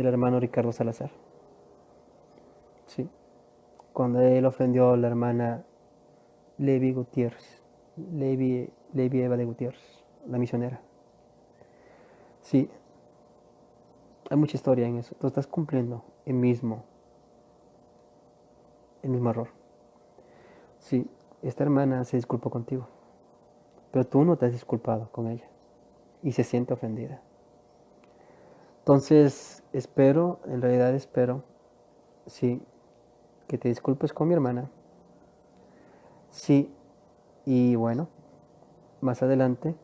del hermano Ricardo Salazar. Sí, cuando él ofendió a la hermana Levi Gutiérrez, Levi Eva de Gutiérrez, la misionera. Sí, hay mucha historia en eso. Tú estás cumpliendo el mismo error. Sí, esta hermana se disculpó contigo, pero tú no te has disculpado con ella y se siente ofendida. Entonces, en realidad espero, sí, que te disculpes con mi hermana. Sí, y bueno, más adelante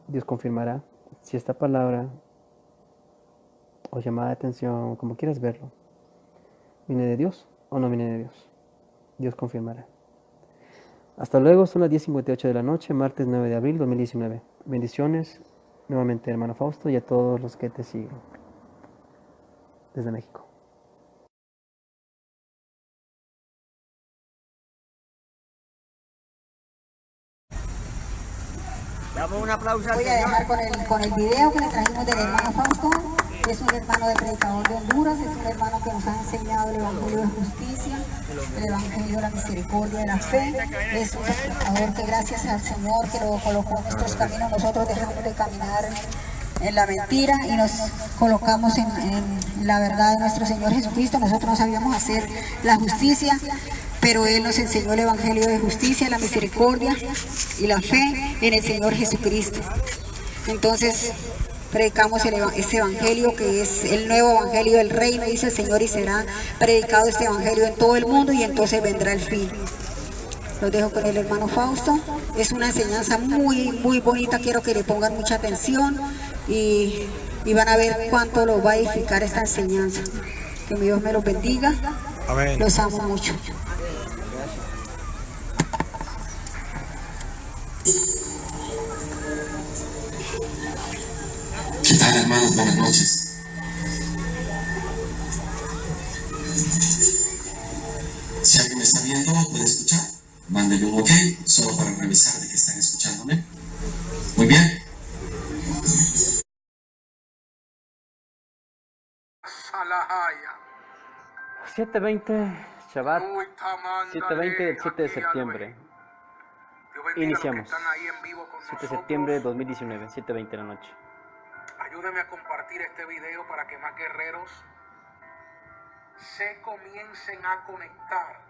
Dios confirmará si esta palabra o llamada de atención, como quieras verlo, viene de Dios o no viene de Dios. Dios confirmará. Hasta luego, son las 10:58 de la noche, martes 9 de abril 2019. Bendiciones nuevamente, hermano Fausto, y a todos los que te siguen desde México. Damos un aplauso al Voy a Señor. dejar con el video que le trajimos del hermano Fausto. Es un hermano de predicador de Honduras, es un hermano que nos ha enseñado el evangelio de justicia, el evangelio de la misericordia, de la fe. Es un predicador que gracias al Señor que lo colocó en nuestros caminos, nosotros dejamos de caminar en la mentira y nos colocamos en la verdad de nuestro Señor Jesucristo. Nosotros no sabíamos hacer la justicia, pero Él nos enseñó el evangelio de justicia, la misericordia y la fe en el Señor Jesucristo. Entonces predicamos este evangelio que es el nuevo evangelio del reino, dice el Señor, y será predicado este evangelio en todo el mundo y entonces vendrá el fin. Los dejo con el hermano Fausto. Es una enseñanza muy, muy bonita, quiero que le pongan mucha atención y van a ver cuánto los va a edificar esta enseñanza. Que mi Dios me los bendiga. Amén. Los amo mucho. ¿Qué tal, hermanos? Buenas noches. Si alguien me está viendo, puede escuchar. Mándenme un ok, solo para revisar de que están escuchándome. Muy bien. Salahaya. 7:20, Shabbat, Uy, tamanda 7:20 del 7 de aquí, septiembre. Dios bendiga a los que Iniciamos. están ahí en vivo con 7 de nosotros. septiembre de 2019, 7:20 de la noche. Ayúdeme a compartir este video para que más guerreros se comiencen a conectar.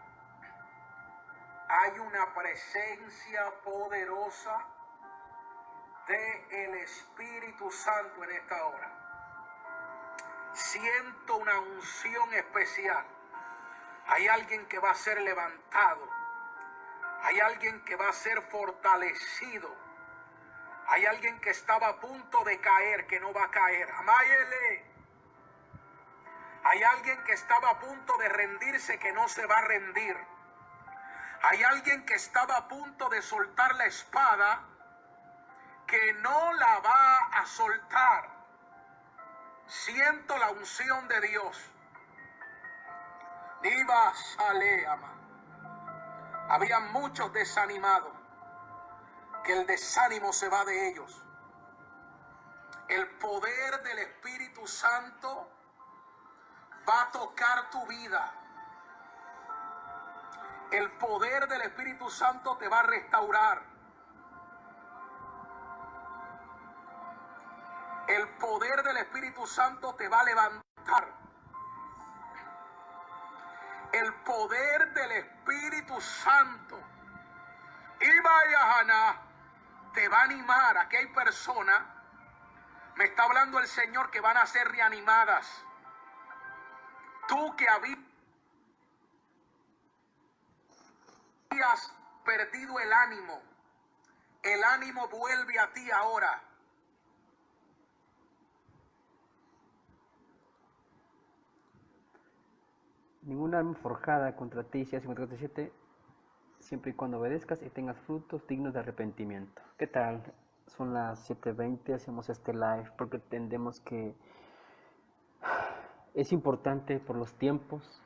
Hay una presencia poderosa del Espíritu Santo en esta hora. Siento una unción especial. Hay alguien que va a ser levantado. Hay alguien que va a ser fortalecido. Hay alguien que estaba a punto de caer, que no va a caer. Amáyele. Hay alguien que estaba a punto de rendirse, que no se va a rendir. Hay alguien que estaba a punto de soltar la espada, que no la va a soltar. Siento la unción de Dios. Diva Saleama. Había muchos desanimados, que el desánimo se va de ellos. El poder del Espíritu Santo va a tocar tu vida. El poder del Espíritu Santo te va a restaurar. El poder del Espíritu Santo te va a levantar. El poder del Espíritu Santo y vaya te va a animar. Aquí hay personas, me está hablando el Señor, que van a ser reanimadas. Tú que habías perdido el ánimo vuelve a ti ahora. Ninguna arma forjada contra ti, Isaías 54:7, siempre y cuando obedezcas y tengas frutos dignos de arrepentimiento. ¿Qué tal? Son las 7:20, hacemos este live porque entendemos que es importante por los tiempos.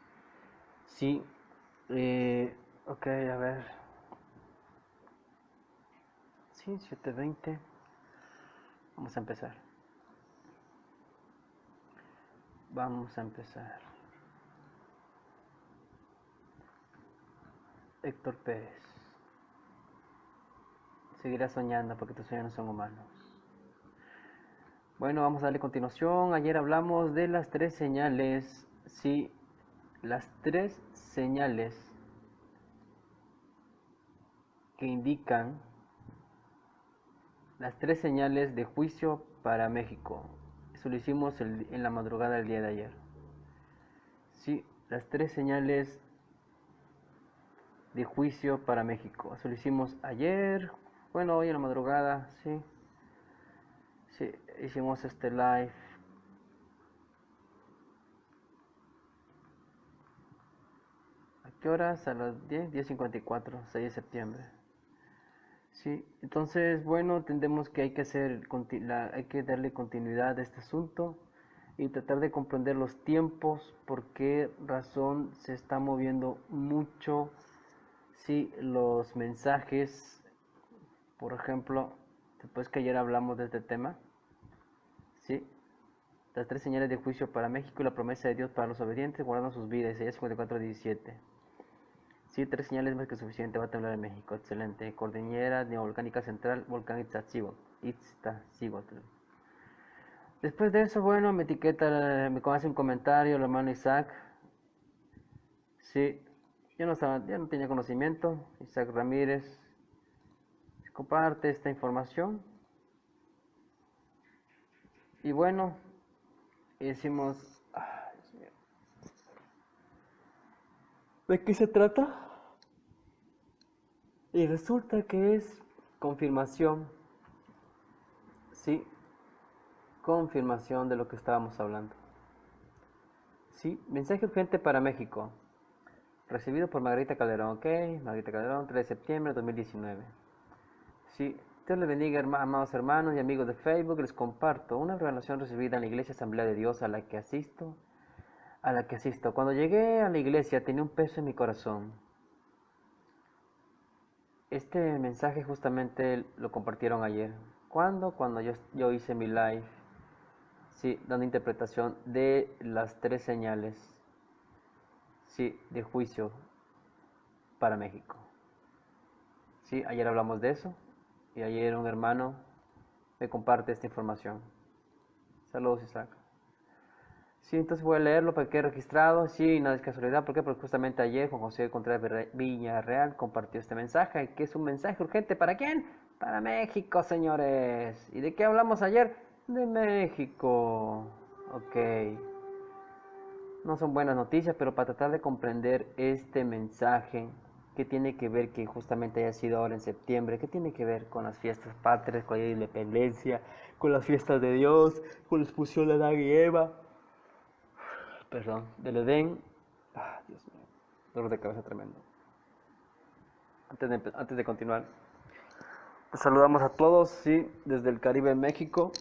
Sí, ok, a ver. Sí, 7:20. Vamos a empezar. Vamos a empezar. Héctor Pérez. Seguirás soñando porque tus sueños no son humanos. Bueno, vamos a darle continuación. Ayer hablamos de las 3 señales. Sí, las 3 señales que indican las 3 señales de juicio para México. Eso lo hicimos en la madrugada del día de ayer. Sí, las 3 señales de juicio para México. Eso lo hicimos ayer. Bueno, hoy en la madrugada, sí. Sí, hicimos este live. ¿A qué horas? A las 10:54, 6 de septiembre. Sí, entonces, bueno, entendemos que hay que hay que darle continuidad a este asunto y tratar de comprender los tiempos, por qué razón se está moviendo mucho, sí, los mensajes. Por ejemplo, después que ayer hablamos de este tema, ¿sí? Las 3 señales de juicio para México y la promesa de Dios para los obedientes guardando sus vidas, Isaías 54:17. Sí, 3 señales más que suficiente, va a temblar en México, excelente. Cordillera neovolcánica central, volcán Iztaccíhuatl. Después de eso, bueno, me etiqueta, me hace un comentario el hermano Isaac. Sí, yo no tenía conocimiento. Isaac Ramírez comparte esta información. Y bueno, decimos, Dios mío, ¿de qué se trata? Y resulta que es confirmación, sí, confirmación de lo que estábamos hablando. Sí, mensaje urgente para México, recibido por Margarita Calderón, ok, Margarita Calderón, 3 de septiembre de 2019. Sí, Dios les bendiga, amados hermanos y amigos de Facebook. Les comparto una revelación recibida en la Iglesia Asamblea de Dios a la que asisto. Cuando llegué a la iglesia tenía un peso en mi corazón. Este mensaje justamente lo compartieron ayer. ¿Cuándo? Cuando yo hice mi live, sí, dando interpretación de las 3 señales, sí, de juicio para México. Sí, ayer hablamos de eso. Y ayer un hermano me comparte esta información. Saludos, Isaac. Sí, entonces voy a leerlo para que quede registrado. Sí, nada es casualidad. ¿Por qué? Porque justamente ayer Juan José Contreras Villarreal compartió este mensaje, que es un mensaje urgente. ¿Para quién? Para México, señores. ¿Y de qué hablamos ayer? De México. Ok. No son buenas noticias, pero para tratar de comprender este mensaje, ¿qué tiene que ver que justamente haya sido ahora en septiembre? ¿Qué tiene que ver con las fiestas patrias, con la independencia, con las fiestas de Dios, con la expulsión de Adán y Eva? Perdón, del Edén. Dios mío, dolor de cabeza tremendo. Antes de continuar, les saludamos a todos, sí, desde el Caribe, México.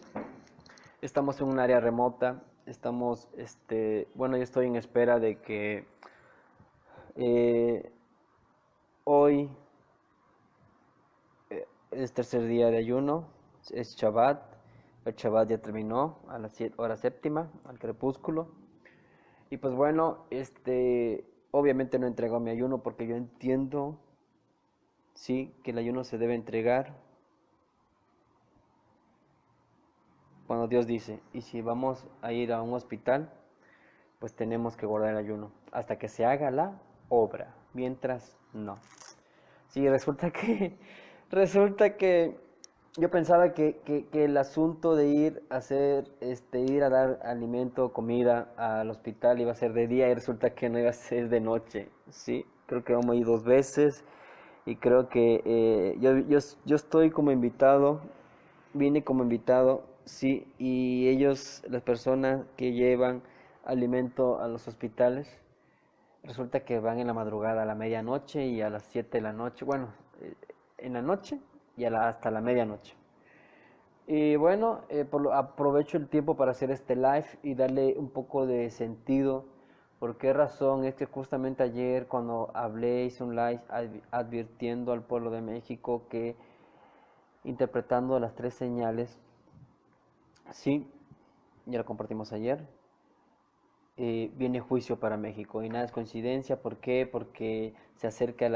Estamos en un área remota. Estamos, bueno, yo estoy en espera de que hoy es tercer día de ayuno, es Shabbat. El Shabbat ya terminó a la hora séptima, al crepúsculo. Y pues bueno, obviamente no entregó mi ayuno porque yo entiendo, sí, que el ayuno se debe entregar cuando Dios dice. Y si vamos a ir a un hospital, pues tenemos que guardar el ayuno hasta que se haga la obra. Mientras, no. Sí, resulta que yo pensaba que el asunto de ir a ir a dar alimento, comida al hospital iba a ser de día y resulta que no iba a ser de noche. Sí, creo que vamos a ir 2 veces y creo que yo estoy como invitado, vine como invitado, sí, y ellos, las personas que llevan alimento a los hospitales, resulta que van en la madrugada a la medianoche y a las 7 de la noche, bueno, en la noche y hasta la medianoche. Y bueno, aprovecho el tiempo para hacer este live y darle un poco de sentido. ¿Por qué razón? Es que justamente ayer cuando hablé, hice un live advirtiendo al pueblo de México que interpretando las 3 señales, sí, ya lo compartimos ayer, viene juicio para México. Y nada es coincidencia. ¿Por qué? Porque se acerca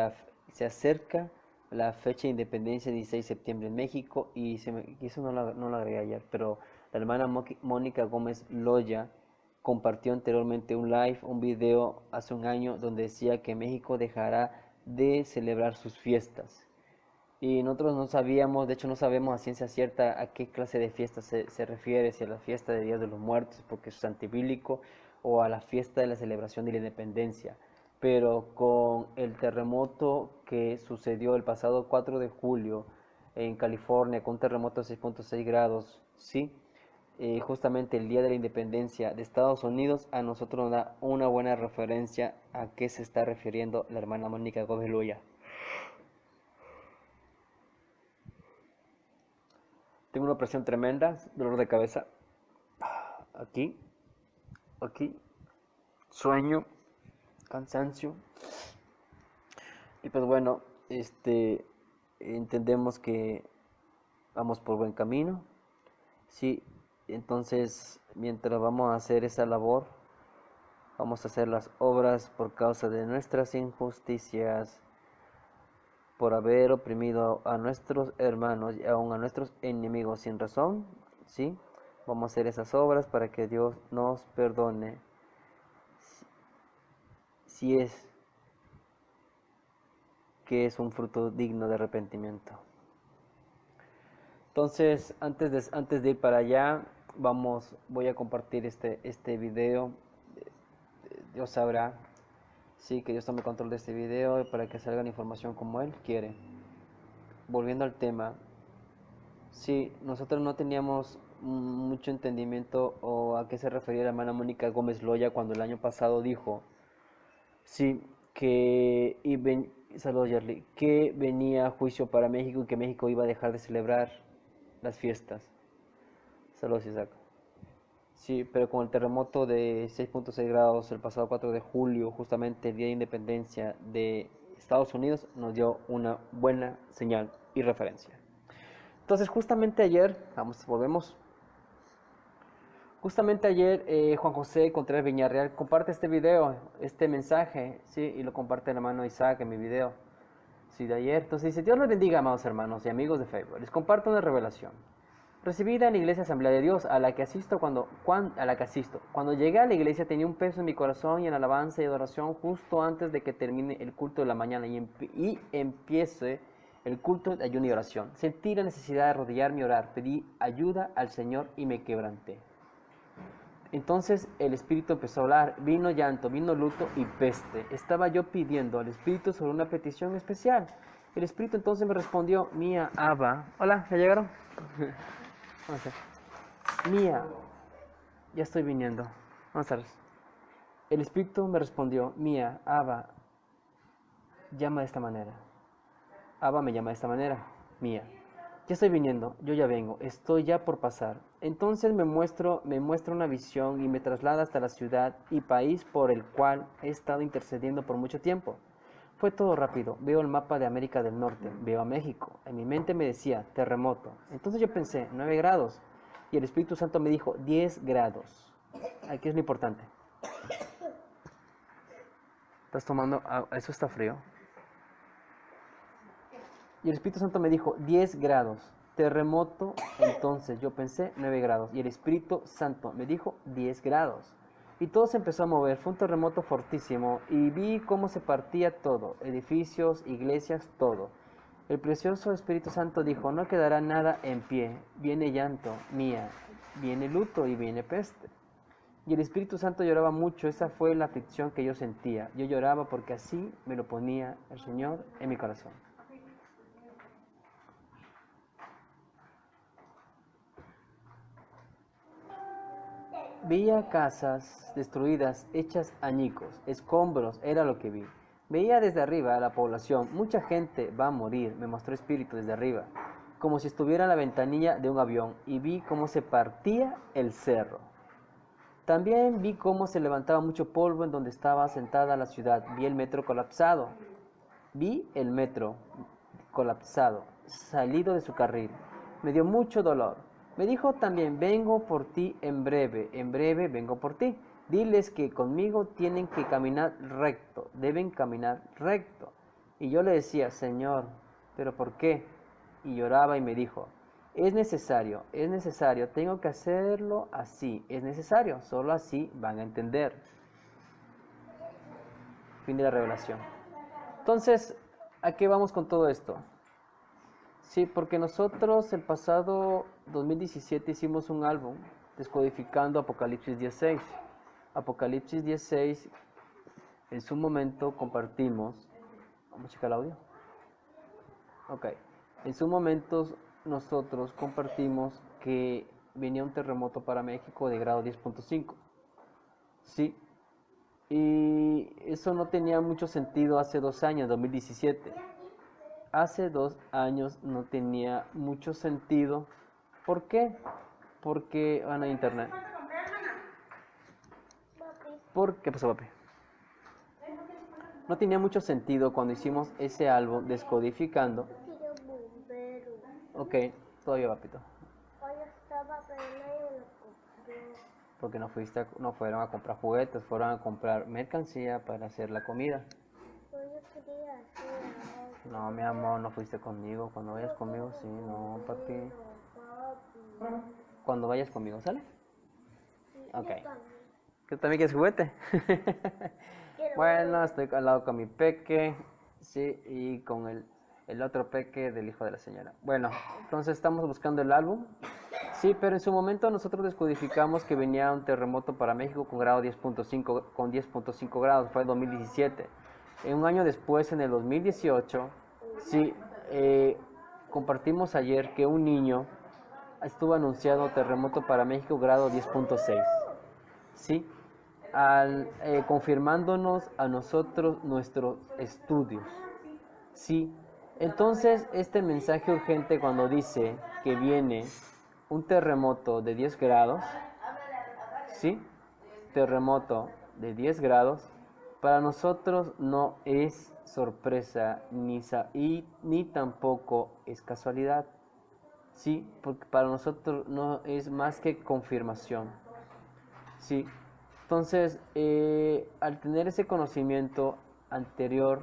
la fecha de independencia, 16 de septiembre en México. Y eso no lo agregué ayer, pero la hermana Mónica Gómez Loya compartió anteriormente un live, un video hace un año donde decía que México dejará de celebrar sus fiestas. Y nosotros no sabíamos, de hecho no sabemos a ciencia cierta a qué clase de fiesta se refiere, si a la fiesta de Día de los Muertos, porque es antibíblico, o a la fiesta de la celebración de la independencia. Pero con el terremoto que sucedió el pasado 4 de julio en California, con un terremoto de 6.6 grados, ¿sí? Justamente el Día de la Independencia de Estados Unidos, a nosotros nos da una buena referencia a qué se está refiriendo la hermana Mónica Gómez Loya. Tengo una presión tremenda, dolor de cabeza, aquí, sueño, cansancio. Y pues bueno, entendemos que vamos por buen camino. Sí, entonces mientras vamos a hacer esa labor, vamos a hacer las obras por causa de nuestras injusticias, por haber oprimido a nuestros hermanos y aún a nuestros enemigos sin razón, ¿sí? Vamos a hacer esas obras para que Dios nos perdone, si es que es un fruto digno de arrepentimiento. Entonces, antes de ir para allá, voy a compartir este video. Dios sabrá. Sí, que Dios tome control de este video para que salga la información como Él quiere. Volviendo al tema, sí, nosotros no teníamos mucho entendimiento o a qué se refería la hermana Mónica Gómez Loya cuando el año pasado dijo, sí, saludos Yerli, que venía juicio para México y que México iba a dejar de celebrar las fiestas. Saludos Isaac. Sí, pero con el terremoto de 6.6 grados el pasado 4 de julio, justamente el Día de Independencia de Estados Unidos, nos dio una buena señal y referencia. Entonces, justamente ayer, volvemos. Justamente ayer, Juan José Contreras Viñarreal comparte este video, este mensaje, sí, y lo comparte el hermano Isaac en mi video, sí, de ayer. Entonces dice: Dios les bendiga, amados hermanos y amigos de Facebook. Les comparto una revelación recibida en la iglesia Asamblea de Dios, a la que asisto. Cuando llegué a la iglesia tenía un peso en mi corazón y en alabanza y adoración justo antes de que termine el culto de la mañana y empiece el culto de ayuno y oración. Sentí la necesidad de arrodillarme y orar, pedí ayuda al Señor y me quebranté. Entonces el Espíritu empezó a hablar, vino llanto, vino luto y peste. Estaba yo pidiendo al Espíritu sobre una petición especial. El Espíritu entonces me respondió: Mía, Abba. Hola, ¿ya llegaron? Mía, ya estoy viniendo. Buenas tardes. El Espíritu me respondió: Mía, Abba, llama de esta manera. Abba me llama de esta manera. Mía, ya estoy viniendo, yo ya vengo, estoy ya por pasar. Entonces me muestra una visión y me traslada hasta la ciudad y país por el cual he estado intercediendo por mucho tiempo. Fue todo rápido. Veo el mapa de América del Norte, veo a México. En mi mente me decía terremoto. Entonces yo pensé 9 grados y el Espíritu Santo me dijo 10 grados. Aquí es lo importante. ¿Estás tomando agua? Eso está frío. Y el Espíritu Santo me dijo 10 grados. Terremoto. Entonces yo pensé 9 grados y el Espíritu Santo me dijo 10 grados. Y todo se empezó a mover, fue un terremoto fortísimo y vi cómo se partía todo, edificios, iglesias, todo. El precioso Espíritu Santo dijo: no quedará nada en pie, viene llanto, Mía, viene luto y viene peste. Y el Espíritu Santo lloraba mucho, esa fue la aflicción que yo sentía. Yo lloraba porque así me lo ponía el Señor en mi corazón. Veía casas destruidas, hechas añicos, escombros, era lo que vi. Veía desde arriba a la población, mucha gente va a morir, me mostró Espíritu desde arriba, como si estuviera en la ventanilla de un avión, y vi cómo se partía el cerro. También vi cómo se levantaba mucho polvo en donde estaba sentada la ciudad, vi el metro colapsado, salido de su carril, me dio mucho dolor. Me dijo también: vengo por ti en breve vengo por ti. Diles que conmigo tienen que caminar recto, deben caminar recto. Y yo le decía, Señor, ¿pero por qué? Y lloraba y me dijo, es necesario, tengo que hacerlo así, es necesario, solo así van a entender. Fin de la revelación. Entonces, ¿a qué vamos con todo esto? Sí, porque nosotros el pasado 2017 hicimos un álbum descodificando Apocalipsis 16. Apocalipsis 16, en su momento compartimos. Vamos a checar el audio. Ok. En su momento nosotros compartimos que venía un terremoto para México de grado 10.5. Sí. Y eso no tenía mucho sentido hace 2 años, 2017. Hace 2 años no tenía mucho sentido. ¿Por qué? Porque van a internet. ¿Por qué pasó, papi? No tenía mucho sentido cuando hicimos ese álbum descodificando. Ok, todavía, papito. Porque no fueron a comprar juguetes, fueron a comprar mercancía para hacer la comida. No, mi amor, no fuiste conmigo. Cuando vayas conmigo, sí, no, papi. Cuando vayas conmigo, ¿sale? Ok. ¿Que también quieres juguete? Bueno, estoy al lado con mi peque, sí, y con el otro peque del hijo de la señora. Bueno, entonces estamos buscando el álbum. Sí, pero en su momento nosotros descodificamos que venía un terremoto para México con grado 10.5, con 10.5 grados, fue en 2017. Un año después, en el 2018, sí, compartimos ayer que un niño estuvo anunciado terremoto para México grado 10.6. Sí, confirmándonos a nosotros nuestros estudios. Sí, entonces este mensaje urgente cuando dice que viene un terremoto de 10 grados, ¿sí? Terremoto de 10 grados, para nosotros no es sorpresa ni tampoco es casualidad, ¿sí? Porque para nosotros no es más que confirmación, ¿sí? Entonces, al tener ese conocimiento anterior,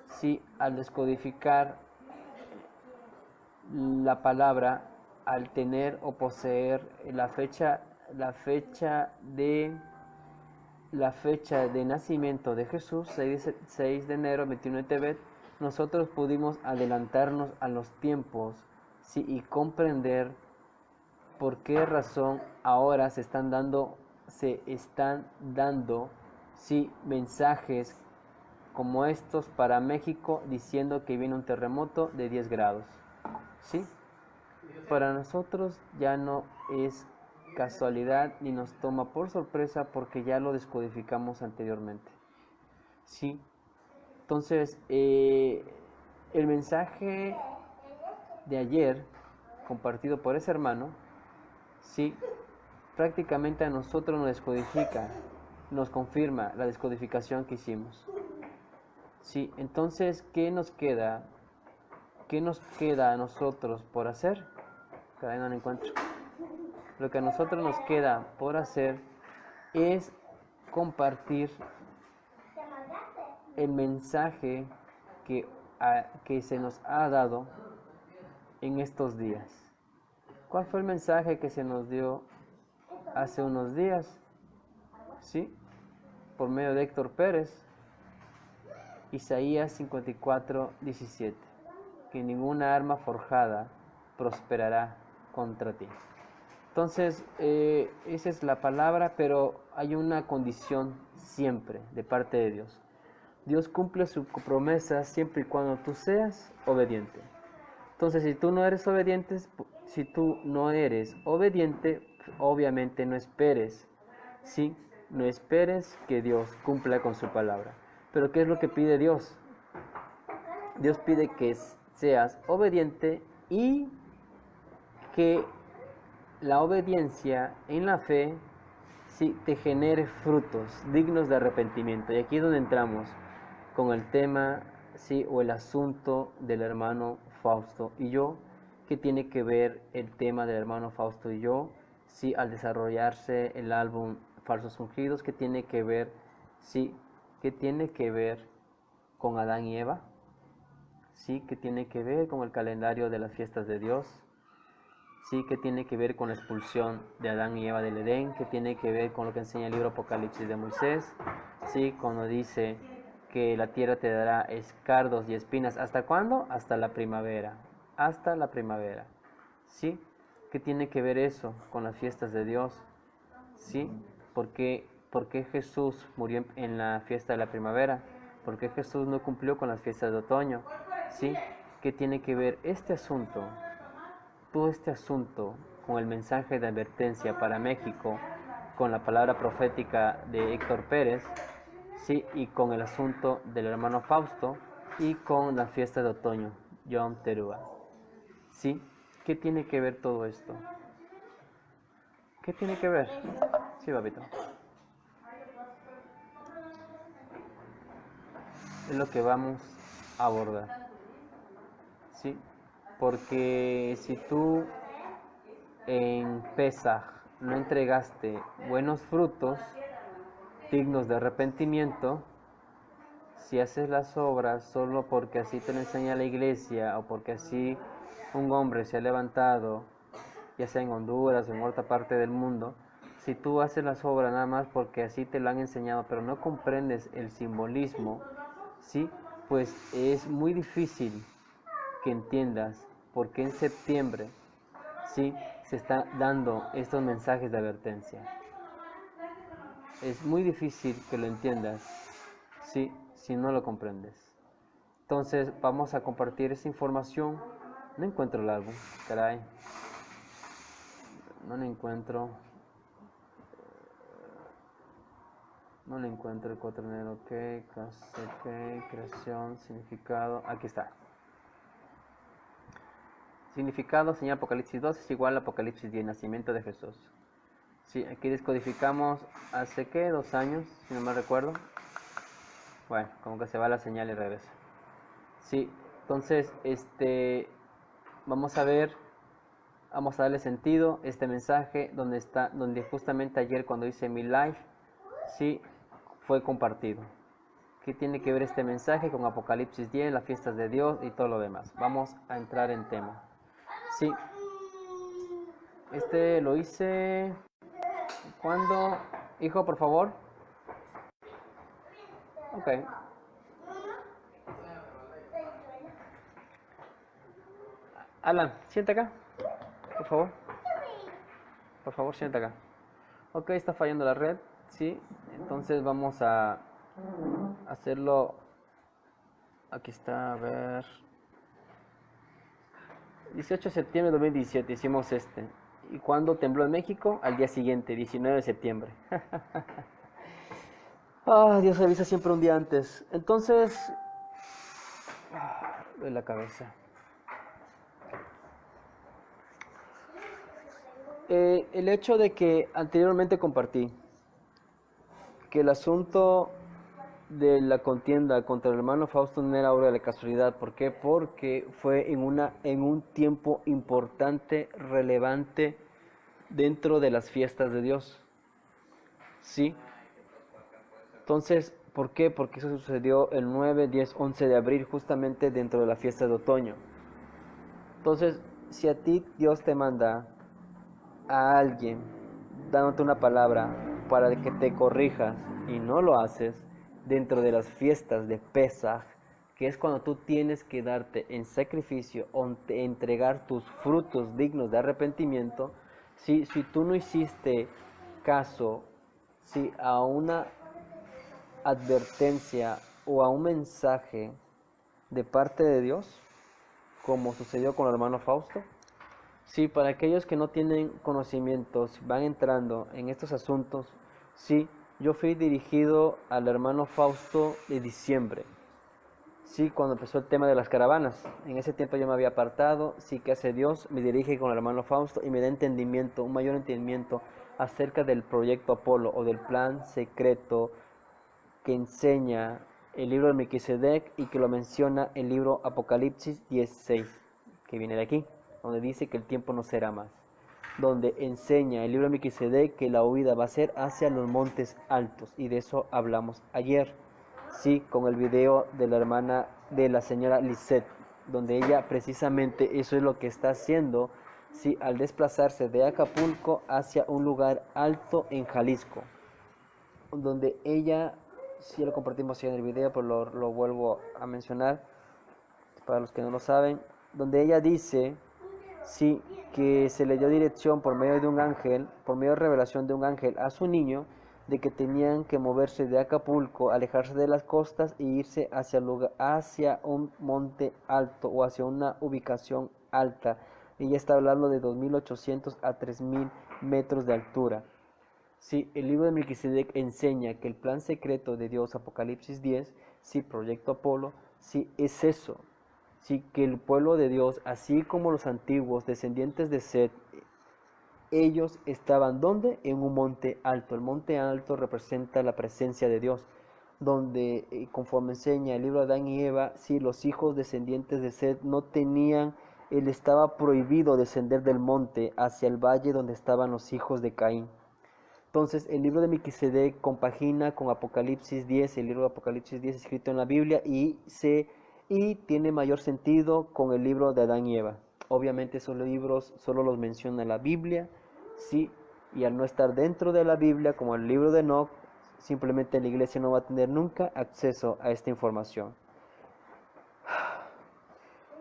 sí, al descodificar la palabra, al tener o poseer la fecha de nacimiento de Jesús, 6 de enero 21 de Tebet, nosotros pudimos adelantarnos a los tiempos, sí, y comprender por qué razón ahora se están dando sí, mensajes como estos para México diciendo que viene un terremoto de 10 grados. ¿Sí? Para nosotros ya no es casualidad ni nos toma por sorpresa porque ya lo descodificamos anteriormente. ¿Sí? Entonces, el mensaje de ayer compartido por ese hermano, sí, prácticamente a nosotros nos descodifica, nos confirma la descodificación que hicimos. Sí, entonces, ¿qué nos queda? ¿Qué nos queda a nosotros por hacer? Cada vez no lo encuentro. Lo que a nosotros nos queda por hacer es compartir el mensaje que se nos ha dado en estos días. ¿Cuál fue el mensaje que se nos dio hace unos días? ¿Sí? Por medio de Héctor Pérez. Isaías 54:17. Que ninguna arma forjada prosperará contra ti. Entonces, esa es la palabra, pero hay una condición siempre de parte de Dios. Dios cumple su promesa siempre y cuando tú seas obediente. Entonces, si tú no eres obediente, obviamente no esperes, ¿sí? No esperes que Dios cumpla con su palabra. Pero ¿qué es lo que pide Dios? Dios pide que seas obediente y que la obediencia en la fe sí te genere frutos dignos de arrepentimiento. Y aquí es donde entramos con el tema, sí, o el asunto del hermano Fausto y yo. ¿Qué tiene que ver el tema del hermano Fausto y yo? Sí, al desarrollarse el álbum falsos ungidos, ¿qué tiene que ver? Sí, ¿qué tiene que ver con Adán y Eva? Sí, ¿qué tiene que ver con el calendario de las fiestas de Dios? Sí, ¿qué tiene que ver con la expulsión de Adán y Eva del Edén? ¿Qué tiene que ver con lo que enseña el libro Apocalipsis de Moisés? Sí, cuando dice que la tierra te dará escardos y espinas. ¿Hasta cuándo? Hasta la primavera. Hasta la primavera. ¿Sí? ¿Qué tiene que ver eso con las fiestas de Dios? ¿Sí? ¿Por qué Jesús murió en la fiesta de la primavera? ¿Por qué Jesús no cumplió con las fiestas de otoño? ¿Sí? ¿Qué tiene que ver este asunto? Todo este asunto con el mensaje de advertencia para México, con la palabra profética de Héctor Pérez, sí, y con el asunto del hermano Fausto y con la fiesta de otoño, Yom Teruah. ¿Sí? ¿Qué tiene que ver todo esto? ¿Qué tiene que ver? Sí, papito. Es lo que vamos a abordar. ¿Sí? Porque si tú en Pesaj no entregaste buenos frutos dignos de arrepentimiento, si haces las obras solo porque así te lo enseña la iglesia o porque así un hombre se ha levantado, ya sea en Honduras o en otra parte del mundo, si tú haces las obras nada más porque así te lo han enseñado, pero no comprendes el simbolismo, ¿sí? Pues es muy difícil que entiendas por qué en septiembre, ¿sí?, se está dando estos mensajes de advertencia. Es muy difícil que lo entiendas, ¿sí?, si no lo comprendes. Entonces vamos a compartir esa información. No encuentro el álbum, caray. No lo encuentro. No lo encuentro el cuaternero. Ok, creación, significado. Aquí está. Significado, señal Apocalipsis 2 es igual a Apocalipsis 10, nacimiento de Jesús. Sí, aquí descodificamos hace, ¿qué? 2 años, si no me recuerdo. Bueno, como que se va la señal y regresa. Sí, entonces, vamos a ver, vamos a darle sentido a este mensaje donde justamente ayer cuando hice mi live, sí, fue compartido. ¿Qué tiene que ver este mensaje con Apocalipsis 10, las fiestas de Dios y todo lo demás? Vamos a entrar en tema. Sí, lo hice, ¿cuándo? Hijo, por favor. Ok. Alan, sienta acá, por favor. Por favor, sienta acá. Ok, está fallando la red, sí. Entonces vamos a hacerlo. Aquí está, a ver. 18 de septiembre de 2017 hicimos ¿Y cuándo tembló en México? Al día siguiente, 19 de septiembre. Dios avisa siempre un día antes. Entonces, de la cabeza. El hecho de que anteriormente compartí que el asunto de la contienda contra el hermano Fausto no era obra de la casualidad. ¿Por qué? Porque fue en un tiempo importante, relevante dentro de las fiestas de Dios. ¿Sí? Entonces, ¿por qué? Porque eso sucedió el 9, 10, 11 de abril, justamente dentro de la fiesta de otoño. Entonces, si a ti Dios te manda a alguien dándote una palabra para que te corrijas y no lo haces dentro de las fiestas de Pesaj, que es cuando tú tienes que darte en sacrificio o entregar tus frutos dignos de arrepentimiento, si tú no hiciste caso a una advertencia o a un mensaje de parte de Dios, como sucedió con el hermano Fausto, sí, para aquellos que no tienen conocimientos, van entrando en estos asuntos, sí, yo fui dirigido al hermano Fausto de diciembre, sí, cuando empezó el tema de las caravanas. En ese tiempo yo me había apartado, sí, que hace Dios, me dirige con el hermano Fausto y me da entendimiento, un mayor entendimiento acerca del proyecto Apolo o del plan secreto que enseña el libro de Melquisedec y que lo menciona el libro Apocalipsis 16, que viene de aquí, donde dice que el tiempo no será más. donde enseña el libro de Melquisedec que la huida va a ser hacia los montes altos, y de eso hablamos ayer, sí, con el video de la hermana de la señora Lisette, donde ella precisamente eso es lo que está haciendo, sí, al desplazarse de Acapulco hacia un lugar alto en Jalisco, donde ella, sí lo compartimos en el video, pero lo vuelvo a mencionar para los que no lo saben, donde ella dice, sí, que se le dio dirección por medio de un ángel, por medio de revelación de un ángel a su niño, de que tenían que moverse de Acapulco, alejarse de las costas e irse hacia un monte alto o hacia una ubicación alta. Ella está hablando de 2.800 a 3.000 metros de altura. Sí, el libro de Melquisedec enseña que el plan secreto de Dios, Apocalipsis 10, sí, Proyecto Apolo, sí, es eso. Sí, que el pueblo de Dios, así como los antiguos descendientes de Set, ellos estaban, ¿dónde? En un monte alto. El monte alto representa la presencia de Dios, donde, conforme enseña el libro de Adán y Eva, sí, los hijos descendientes de Set no tenían, él estaba prohibido descender del monte hacia el valle donde estaban los hijos de Caín. Entonces, el libro de Melquisedec compagina con Apocalipsis 10, el libro de Apocalipsis 10 escrito en la Biblia, y tiene mayor sentido con el libro de Adán y Eva. Obviamente esos libros solo los menciona la Biblia, sí, y al no estar dentro de la Biblia, como el libro de Enoch, simplemente la iglesia no va a tener nunca acceso a esta información.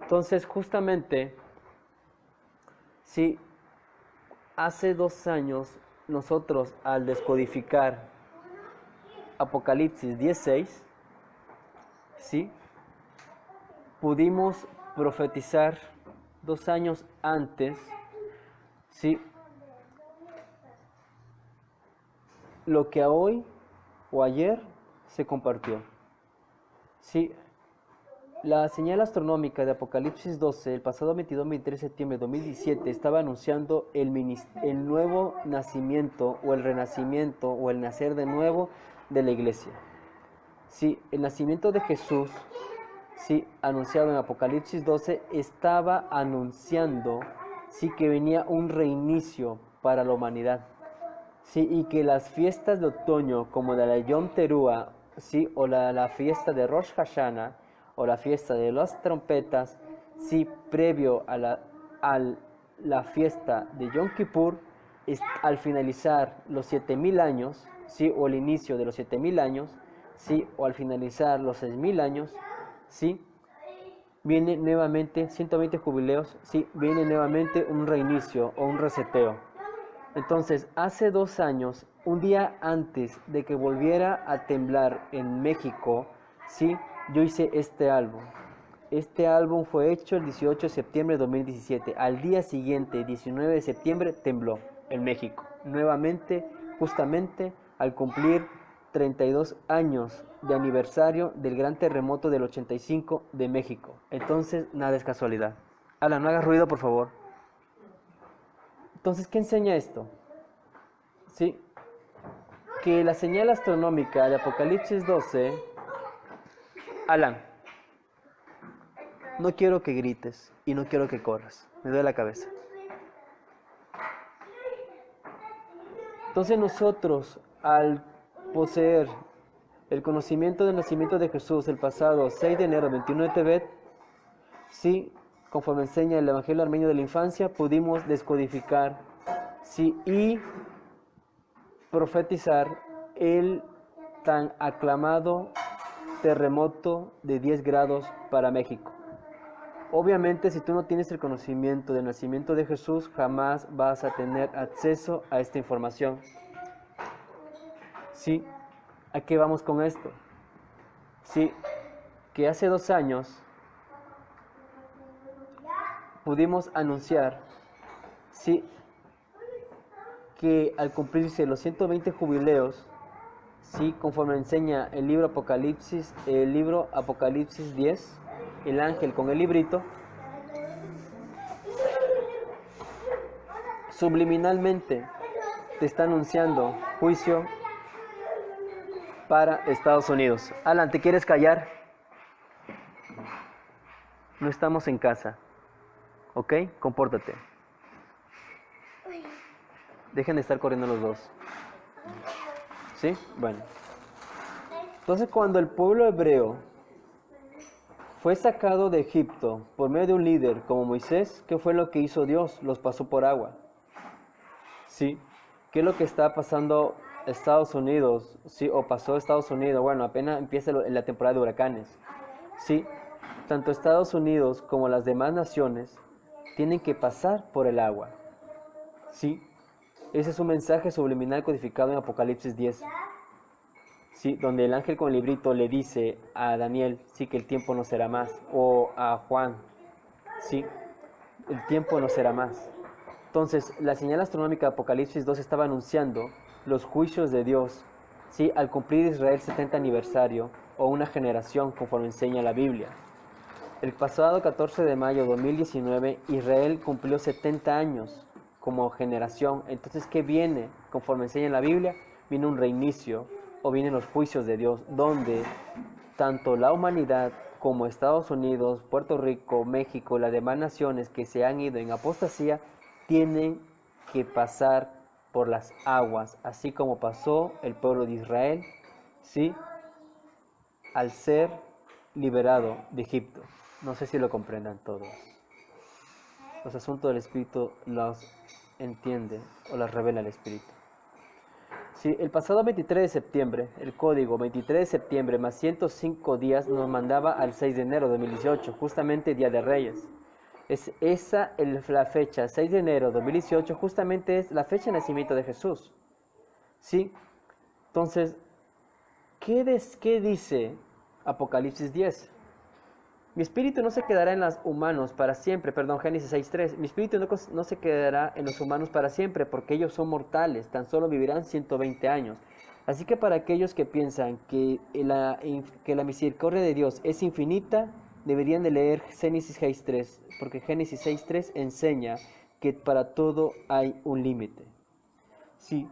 Entonces, justamente, sí, hace 2 años, nosotros al descodificar Apocalipsis 16, sí, pudimos profetizar 2 años antes, sí, lo que hoy o ayer se compartió. Sí, la señal astronómica de Apocalipsis 12, el pasado 22-23 de septiembre de 2017, estaba anunciando el nuevo nacimiento o el renacimiento o el nacer de nuevo de la iglesia. Sí, el nacimiento de Jesús, sí, anunciado en Apocalipsis 12, estaba anunciando, sí, que venía un reinicio para la humanidad, sí, y que las fiestas de otoño, como la de Yom Teruah, sí, o la fiesta de Rosh Hashanah, o la fiesta de las trompetas, sí, previo a la fiesta de Yom Kippur, al finalizar los 7.000 años, sí, o el inicio de los 7.000 años, sí, o al finalizar los 6.000 años, sí, viene nuevamente 120 jubileos, sí, viene nuevamente un reinicio o un reseteo. Entonces, hace 2 años, un día antes de que volviera a temblar en México, sí, yo hice este álbum. Este álbum fue hecho el 18 de septiembre de 2017. Al día siguiente, 19 de septiembre, tembló en México. Nuevamente, justamente al cumplir 32 años de aniversario del gran terremoto del 85 de México. Entonces, nada es casualidad. Alan, no hagas ruido, por favor. Entonces, ¿qué enseña esto? Sí, que la señal astronómica de Apocalipsis 12... Alan, no quiero que grites y no quiero que corras. Me duele la cabeza. Entonces nosotros, al poseer el conocimiento del nacimiento de Jesús el pasado 6 de enero 21 de Tebet, sí, conforme enseña el Evangelio Armenio de la Infancia, pudimos descodificar, sí, y profetizar el tan aclamado terremoto de 10 grados para México. Obviamente, si tú no tienes el conocimiento del nacimiento de Jesús, jamás vas a tener acceso a esta información. ¿Sí? ¿A qué vamos con esto? Sí, que hace 2 años pudimos anunciar, sí, que al cumplirse los 120 jubileos, sí, conforme enseña el libro Apocalipsis 10, el ángel con el librito, subliminalmente te está anunciando juicio para Estados Unidos. Alan, ¿te quieres callar? No estamos en casa, ¿ok? Compórtate. Dejen de estar corriendo los dos. ¿Sí? Bueno. Entonces cuando el pueblo hebreo fue sacado de Egipto por medio de un líder como Moisés, ¿qué fue lo que hizo Dios? Los pasó por agua. ¿Sí? ¿Qué es lo que está pasando Estados Unidos? ¿Sí? O pasó Estados Unidos. Bueno, apenas empieza la temporada de huracanes. ¿Sí? Tanto Estados Unidos como las demás naciones tienen que pasar por el agua. ¿Sí? Ese es un mensaje subliminal codificado en Apocalipsis 10. Sí, donde el ángel con el librito le dice a Daniel, sí, que el tiempo no será más, o a Juan, sí, el tiempo no será más. Entonces, la señal astronómica de Apocalipsis 2 estaba anunciando los juicios de Dios, sí, al cumplir Israel 70 aniversario, o una generación, conforme enseña la Biblia. El pasado 14 de mayo de 2019, Israel cumplió 70 años como generación. Entonces, ¿qué viene? Conforme enseña la Biblia, viene un reinicio, o vienen los juicios de Dios, donde tanto la humanidad como Estados Unidos, Puerto Rico, México, las demás naciones que se han ido en apostasía, tienen que pasar por las aguas, así como pasó el pueblo de Israel, ¿sí? Al ser liberado de Egipto. No sé si lo comprendan todos. Los asuntos del Espíritu los entiende o los revela el Espíritu. Sí, el pasado 23 de septiembre, el código 23 de septiembre más 105 días nos mandaba al 6 de enero de 2018, justamente Día de Reyes. Es esa la fecha, 6 de enero de 2018, justamente es la fecha de nacimiento de Jesús. ¿Sí? Entonces, ¿qué dice Apocalipsis 10? Mi espíritu no se quedará en los humanos para siempre, Génesis 6.3. Mi espíritu no se quedará en los humanos para siempre, porque ellos son mortales, tan solo vivirán 120 años. Así que para aquellos que piensan que la misericordia de Dios es infinita, deberían de leer Génesis 6.3, porque Génesis 6.3 enseña que para todo hay un límite. Sí.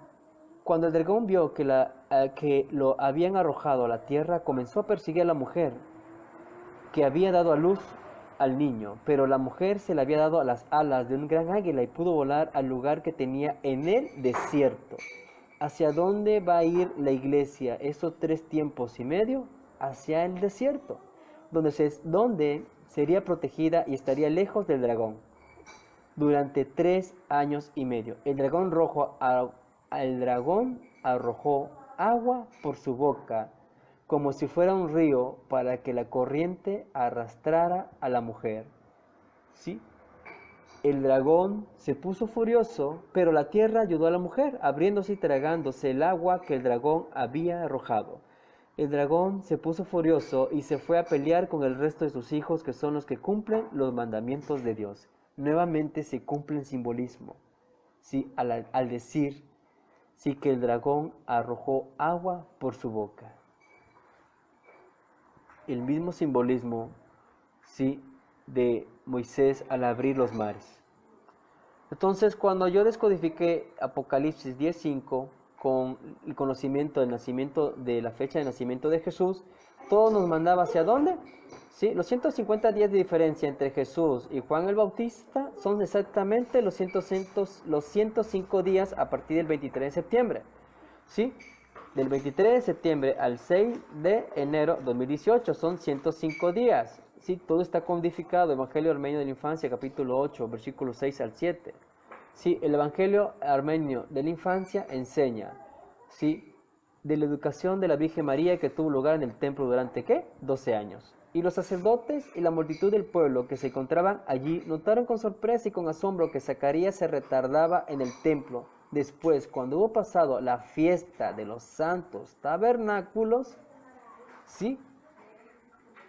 Cuando el dragón vio que lo habían arrojado a la tierra, comenzó a perseguir a la mujer que había dado a luz al niño, pero la mujer se le había dado a las alas de un gran águila y pudo volar al lugar que tenía en el desierto. ¿Hacia dónde va a ir la iglesia esos 3 tiempos y medio? Hacia el desierto, donde sería protegida y estaría lejos del dragón durante 3 años y medio. El dragón arrojó agua por su boca, como si fuera un río, para que la corriente arrastrara a la mujer. ¿Sí? El dragón se puso furioso, pero la tierra ayudó a la mujer, abriéndose y tragándose el agua que el dragón había arrojado. El dragón se puso furioso y se fue a pelear con el resto de sus hijos, que son los que cumplen los mandamientos de Dios. Nuevamente se cumple el simbolismo, ¿sí? Al decir, sí, que el dragón arrojó agua por su boca. El mismo simbolismo, ¿sí?, de Moisés al abrir los mares. Entonces, cuando yo descodifiqué Apocalipsis 10.5 con el conocimiento del nacimiento, de la fecha de nacimiento de Jesús, todo nos mandaba ¿hacia dónde? ¿Sí? Los 150 días de diferencia entre Jesús y Juan el Bautista son exactamente los 105 días a partir del 23 de septiembre. ¿Sí? Del 23 de septiembre al 6 de enero de 2018 son 105 días. Sí, todo está codificado. Evangelio Armenio de la Infancia, capítulo 8, versículos 6 al 7. Sí, el Evangelio Armenio de la Infancia enseña, ¿sí?, de la educación de la Virgen María, que tuvo lugar en el templo durante, ¿qué?, 12 años. Y los sacerdotes y la multitud del pueblo que se encontraban allí notaron con sorpresa y con asombro que Zacarías se retardaba en el templo. Después, cuando hubo pasado la fiesta de los santos tabernáculos, ¿sí?,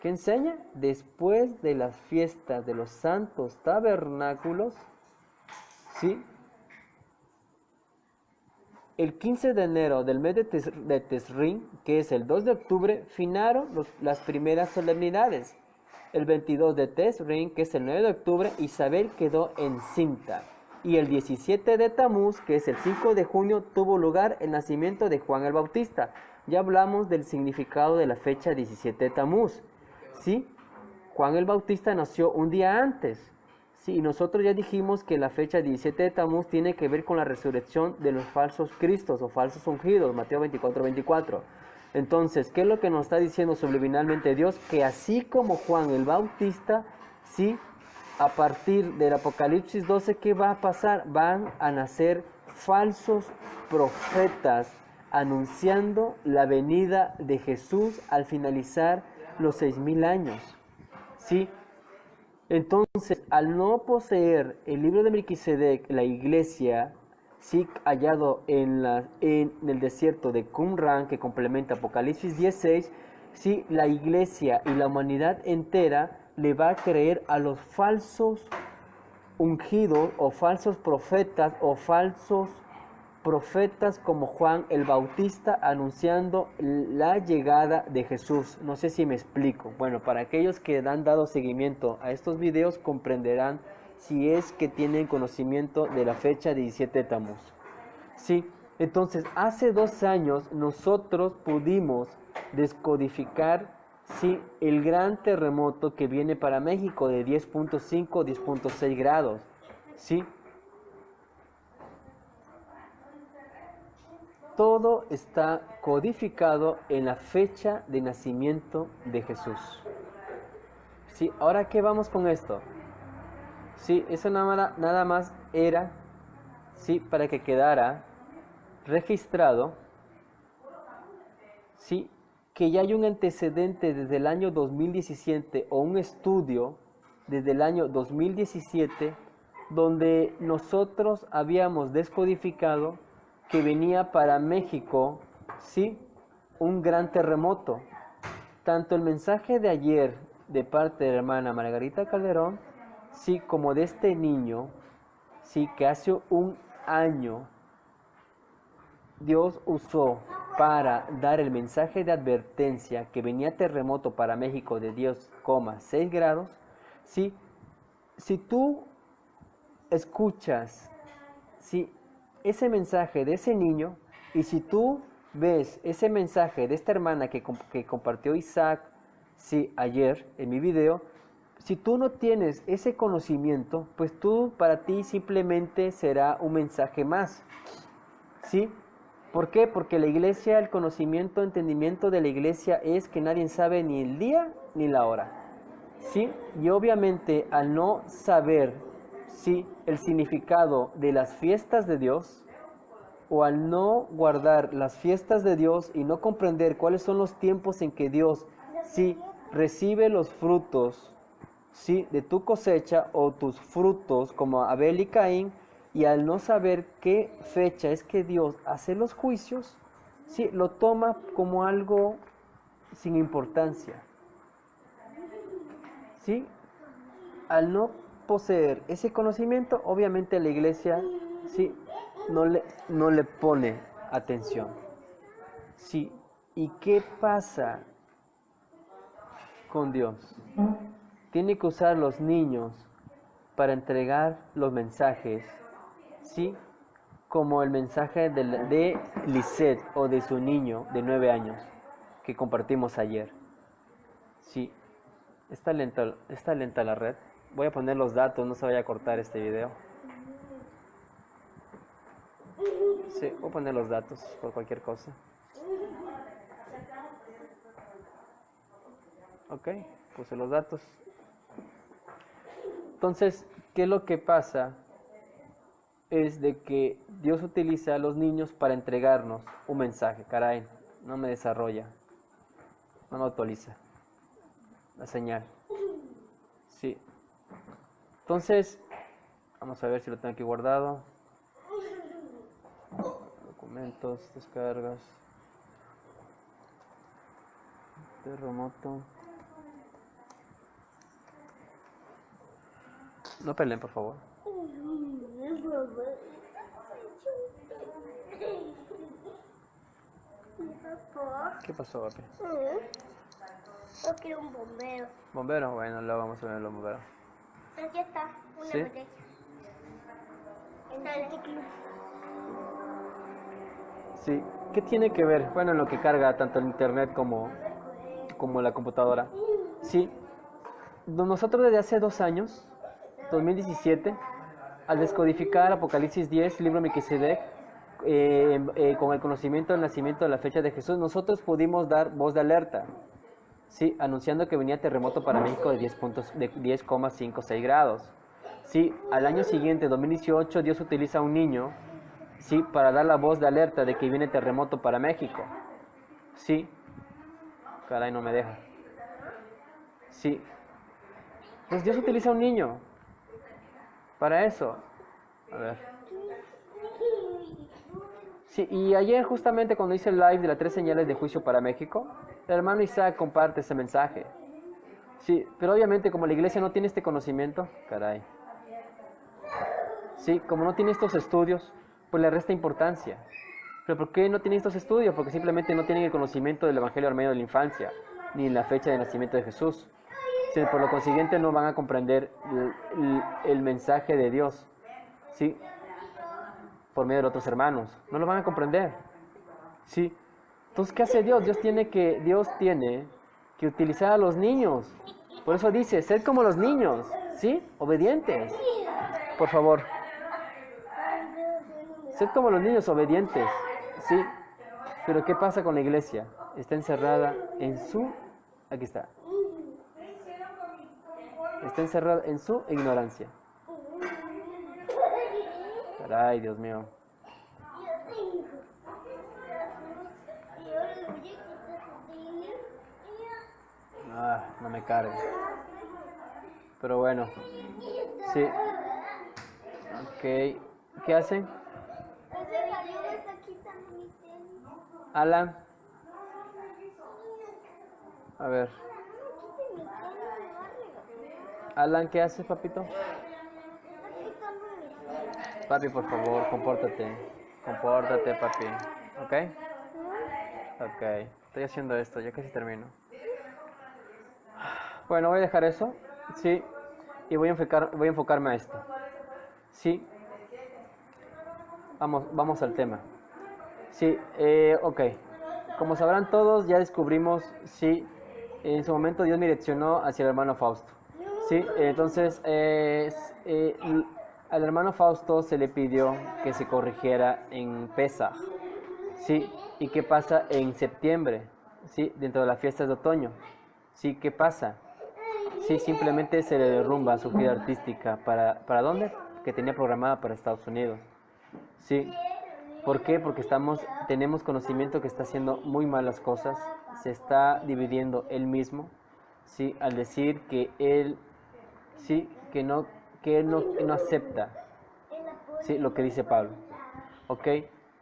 ¿qué enseña? Después de las fiestas de los santos tabernáculos, ¿sí?, el 15 de enero del mes de Tesrín, que es el 2 de octubre, finaron las primeras solemnidades. El 22 de Tesrín, que es el 9 de octubre, Isabel quedó encinta. Y el 17 de Tamuz, que es el 5 de junio, tuvo lugar el nacimiento de Juan el Bautista. Ya hablamos del significado de la fecha 17 de Tamuz. ¿Sí? Juan el Bautista nació un día antes. Sí, y nosotros ya dijimos que la fecha 17 de Tamuz tiene que ver con la resurrección de los falsos cristos o falsos ungidos, Mateo 24:24. Entonces, ¿qué es lo que nos está diciendo subliminalmente Dios? Que así como Juan el Bautista, sí, a partir del Apocalipsis 12, ¿qué va a pasar? Van a nacer falsos profetas anunciando la venida de Jesús al finalizar los 6000 años. ¿Sí? Entonces, al no poseer el libro de Melquisedec, la iglesia, sí, hallado en el desierto de Qumran, que complementa Apocalipsis 16, sí, la iglesia y la humanidad entera le va a creer a los falsos ungidos o falsos profetas o falsos profetas como Juan el Bautista anunciando la llegada de Jesús. No sé si me explico. Bueno, para aquellos que han dado seguimiento a estos videos comprenderán si es que tienen conocimiento de la fecha 17 de Tamuz. Sí, entonces hace 2 años nosotros pudimos descodificar, sí, el gran terremoto que viene para México de 10.5, 10.6 grados. Sí. Todo está codificado en la fecha de nacimiento de Jesús. Sí, ahora ¿qué vamos con esto? Sí, eso nada más era, sí, para que quedara registrado, sí, que ya hay un antecedente desde el año 2017 o un estudio desde el año 2017 donde nosotros habíamos descodificado que venía para México, sí, un gran terremoto. Tanto el mensaje de ayer de parte de la hermana Margarita Calderón, sí, como de este niño, sí, que hace 1 año Dios usó para dar el mensaje de advertencia que venía terremoto para México de 10,6 grados, sí, si tú escuchas, sí, ese mensaje de ese niño, y si tú ves ese mensaje de esta hermana que compartió Isaac, sí, ayer en mi video, si tú no tienes ese conocimiento, pues para ti simplemente será un mensaje más, ¿sí? ¿Por qué? Porque la iglesia, el conocimiento, entendimiento de la iglesia es que nadie sabe ni el día ni la hora, ¿sí? Y obviamente al no saber, sí, el significado de las fiestas de Dios, o al no guardar las fiestas de Dios y no comprender cuáles son los tiempos en que Dios, sí, recibe los frutos, sí, de tu cosecha o tus frutos como Abel y Caín, y al no saber qué fecha es que Dios hace los juicios, sí, lo toma como algo sin importancia, sí, al no poseer ese conocimiento, obviamente la iglesia, sí, no le pone atención. Sí, ¿y qué pasa con Dios? Tiene que usar los niños para entregar los mensajes, sí, como el mensaje de Lisette o de su niño de 9 años que compartimos ayer. Sí, está lenta la red. Voy a poner los datos, no se vaya a cortar este video. Sí, voy a poner los datos por cualquier cosa. Ok, puse los datos. Entonces, ¿qué es lo que pasa? Es de que Dios utiliza a los niños para entregarnos un mensaje. Caray, no me desarrolla, no me actualiza la señal. Sí. Entonces, vamos a ver si lo tengo aquí guardado. Documentos, descargas, terremoto. No peleen, por favor. ¿Qué pasó, papi? Yo quiero un bombero. ¿Bombero? Bueno, luego vamos a ver los bomberos. Aquí está, una ¿Sí? botella. Está el ciclo. Sí. ¿Qué tiene que ver? Bueno, en lo que carga tanto el internet como la computadora. Sí. Nosotros desde hace 2 años, 2017, al descodificar Apocalipsis 10, libro Melquisedec, con el conocimiento del nacimiento de la fecha de Jesús, nosotros pudimos dar voz de alerta, ¿sí? Anunciando que venía terremoto para México de 10,56 grados. ¿Sí? Al año siguiente, 2018, Dios utiliza a un niño, ¿sí? Para dar la voz de alerta de que viene terremoto para México. ¿Sí? Caray, no me deja. Sí. Pues Dios utiliza a un niño para eso. A ver. Sí, y ayer justamente cuando hice el live de las 3 señales de juicio para México, el hermano Isaac comparte ese mensaje. Sí, pero obviamente como la iglesia no tiene este conocimiento, caray. Sí, como no tiene estos estudios, pues le resta importancia. ¿Pero por qué no tiene estos estudios? Porque simplemente no tienen el conocimiento del Evangelio Armenio de la infancia, ni la fecha de nacimiento de Jesús. Sí, por lo consiguiente no van a comprender el mensaje de Dios, ¿sí? Por medio de otros hermanos. No lo van a comprender, ¿sí? Entonces, ¿qué hace Dios? Dios tiene que utilizar a los niños. Por eso dice, sed como los niños, ¿sí? Obedientes. Por favor. Sed como los niños, obedientes, ¿sí? Pero ¿qué pasa con la iglesia? Está encerrada en su... Aquí está. Está encerrada en su ignorancia. Caray, Dios mío. No me cargue. Pero bueno. Sí. Ok. ¿Qué hacen? Alan. A ver. Alan, ¿qué haces, papito? Papi, por favor, compórtate. Compórtate, papi. ¿Ok? Ok. Estoy haciendo esto, ya casi termino. Bueno, voy a dejar eso. Sí. Y voy a enfocarme a esto. Sí. Vamos al tema. Sí, ok. Como sabrán todos, ya descubrimos, sí, en su momento Dios me direccionó hacia el hermano Fausto. Sí, entonces al hermano Fausto se le pidió que se corrigiera en Pesaj. Sí, ¿y qué pasa en septiembre? Sí, dentro de las fiestas de otoño. Sí, ¿qué pasa? Sí, simplemente se le derrumba su vida artística. ¿Para dónde? Que tenía programada para Estados Unidos. Sí. ¿Por qué? Porque tenemos conocimiento que está haciendo muy malas cosas, se está dividiendo él mismo, ¿sí? Al decir que él, sí, que él no acepta, ¿sí? Lo que dice Pablo, ¿ok?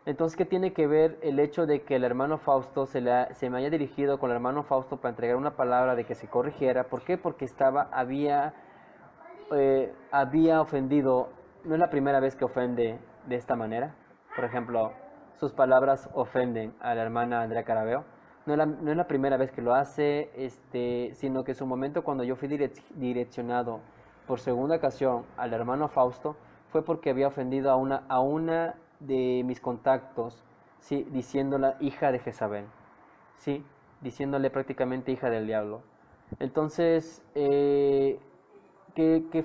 Entonces, ¿qué tiene que ver el hecho de que el hermano Fausto se me haya dirigido con el hermano Fausto para entregar una palabra de que se corrigiera? ¿Por qué? Porque había ofendido, no es la primera vez que ofende de esta manera. Por ejemplo, sus palabras ofenden a la hermana Andrea Carabeo. No es la primera vez que lo hace, sino que en su momento cuando yo fui direccionado por segunda ocasión al hermano Fausto, fue porque había ofendido a una de mis contactos, ¿sí? Diciéndola hija de Jezabel, ¿sí? Diciéndole prácticamente hija del diablo. Entonces, ¿qué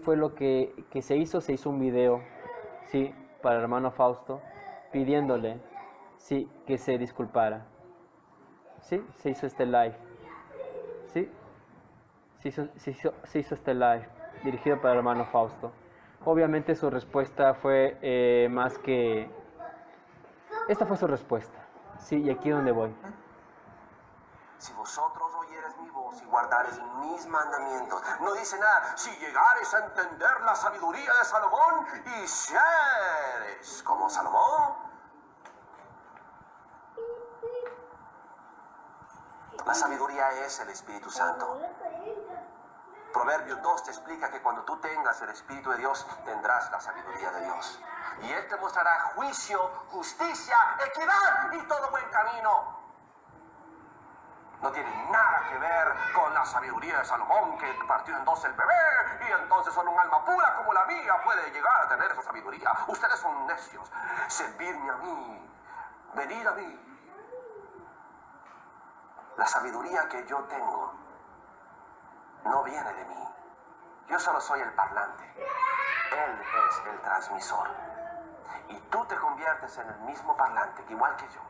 fue lo que se hizo? Se hizo un video, ¿sí? Para el hermano Fausto, pidiéndole, sí, que se disculpara. ¿Sí? Se hizo este live. ¿Sí? Se hizo este live dirigido para el hermano Fausto. Obviamente su respuesta fue más que... Esta fue su respuesta. Sí, y aquí es donde voy. Si vosotros oyeres mi voz y guardares mis mandamientos, no dice nada, si llegares a entender la sabiduría de Salomón y seres como Salomón. La sabiduría es el Espíritu Santo. Proverbios 2 te explica que cuando tú tengas el Espíritu de Dios, tendrás la sabiduría de Dios. Y Él te mostrará juicio, justicia, equidad y todo buen camino. No tiene nada que ver con la sabiduría de Salomón, que partió en dos el bebé, y entonces solo un alma pura como la mía puede llegar a tener esa sabiduría. Ustedes son necios. Servidme a mí. Venid a mí. La sabiduría que yo tengo no viene de mí. Yo solo soy el parlante. Él es el transmisor. Y tú te conviertes en el mismo parlante, igual que yo.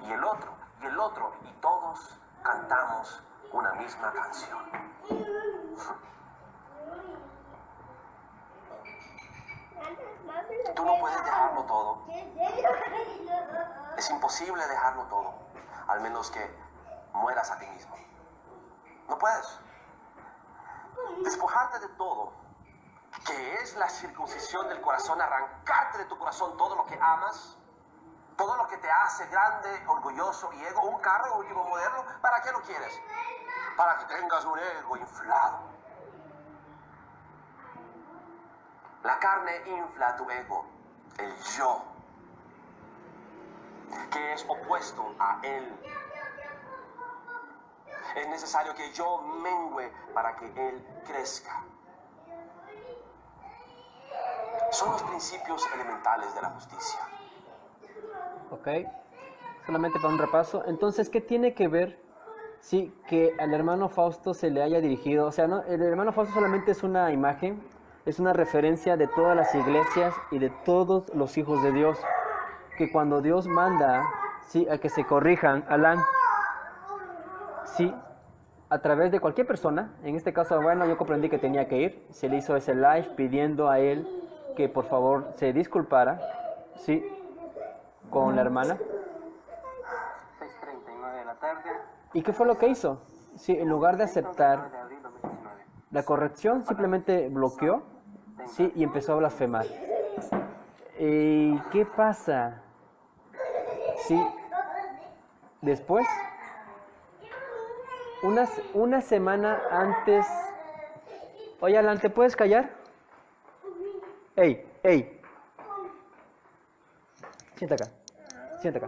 Y el otro, y todos cantamos una misma canción. Tú no puedes dejarlo todo. Es imposible dejarlo todo, al menos que mueras a ti mismo. No puedes. Despojarte de todo, que es la circuncisión del corazón, arrancarte de tu corazón todo lo que amas, todo lo que te hace grande, orgulloso y ego. Un carro último modelo, ¿para qué lo quieres? Para que tengas un ego inflado. La carne infla tu ego, el yo, que es opuesto a él. Es necesario que yo mengüe para que él crezca. Son los principios elementales de la justicia. Ok, solamente para un repaso. Entonces, ¿qué tiene que ver, sí, que al hermano Fausto se le haya dirigido? O sea, no, el hermano Fausto solamente es una imagen, es una referencia de todas las iglesias y de todos los hijos de Dios, que cuando Dios manda, sí, a que se corrijan, Alan, sí, a través de cualquier persona. En este caso, bueno, yo comprendí que tenía que ir, se le hizo ese live pidiendo a él que por favor se disculpara, sí, con la hermana. 6:39 de la tarde. ¿Y qué fue lo que hizo? Sí, en lugar de aceptar la corrección, simplemente bloqueó, sí, y empezó a blasfemar. ¿Y qué pasa? Sí, después, una semana antes... Oye, Alan, ¿te puedes callar? ¡Ey! Sienta acá, sienta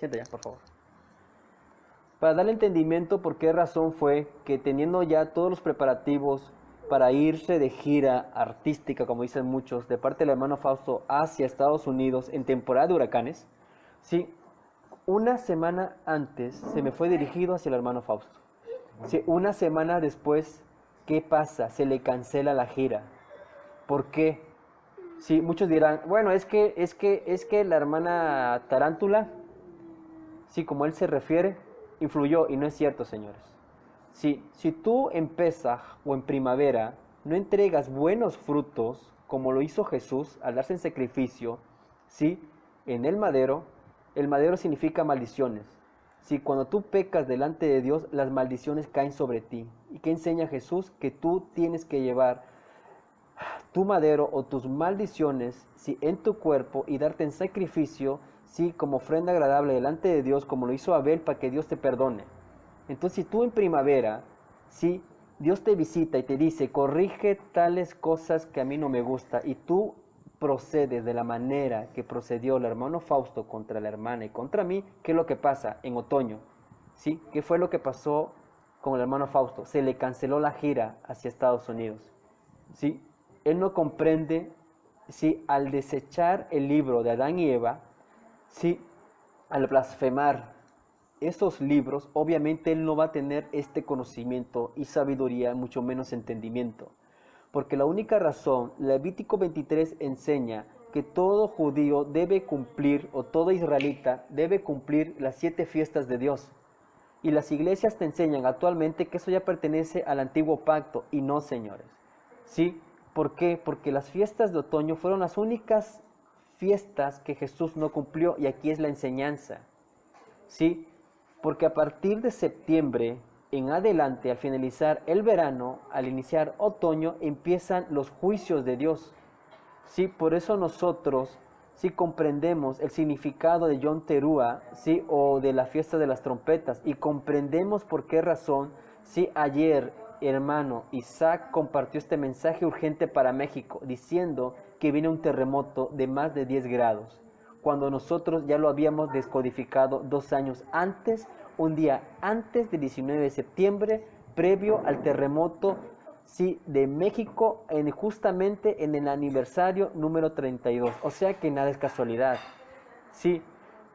ya, por favor. Para darle entendimiento por qué razón fue que teniendo ya todos los preparativos para irse de gira artística, como dicen muchos, de parte del hermano Fausto hacia Estados Unidos en temporada de huracanes, sí, una semana antes se me fue dirigido hacia el hermano Fausto. Sí, una semana después, ¿qué pasa? Se le cancela la gira. ¿Por qué? Sí, muchos dirán, bueno, es que la hermana Tarántula, sí, como él se refiere, influyó, y no es cierto, señores. Sí, si tú en Pesaj o en primavera no entregas buenos frutos, como lo hizo Jesús al darse en sacrificio, sí, en el madero significa maldiciones. Sí, cuando tú pecas delante de Dios, las maldiciones caen sobre ti. ¿Y qué enseña Jesús? Que tú tienes que llevar tu madero o tus maldiciones, sí, en tu cuerpo y darte en sacrificio, sí, como ofrenda agradable delante de Dios, como lo hizo Abel, para que Dios te perdone. Entonces, si tú en primavera, sí, Dios te visita y te dice, corrige tales cosas que a mí no me gusta, y tú procedes de la manera que procedió el hermano Fausto contra la hermana y contra mí, ¿qué es lo que pasa en otoño? ¿Sí? ¿Qué fue lo que pasó con el hermano Fausto? Se le canceló la gira hacia Estados Unidos. ¿Sí? Él no comprende, ¿sí? Al desechar el libro de Adán y Eva, ¿sí? Al blasfemar esos libros, obviamente él no va a tener este conocimiento y sabiduría, mucho menos entendimiento. Porque la única razón, Levítico 23 enseña que todo judío debe cumplir, o todo israelita debe cumplir las 7 fiestas de Dios. Y las iglesias te enseñan actualmente que eso ya pertenece al antiguo pacto, y no, señores. ¿Sí? ¿Por qué? Porque las fiestas de otoño fueron las únicas fiestas que Jesús no cumplió, y aquí es la enseñanza. ¿Sí? Porque a partir de septiembre en adelante, al finalizar el verano, al iniciar otoño, empiezan los juicios de Dios. Sí, por eso nosotros sí comprendemos el significado de Yom Teruah, sí, o de la fiesta de las trompetas, y comprendemos por qué razón, sí, ayer, hermano Isaac compartió este mensaje urgente para México, diciendo que viene un terremoto de más de 10 grados, cuando nosotros ya lo habíamos descodificado 2 años antes, un día antes del 19 de septiembre, previo al terremoto, sí, de México, justamente en el aniversario número 32. O sea que nada es casualidad. Sí,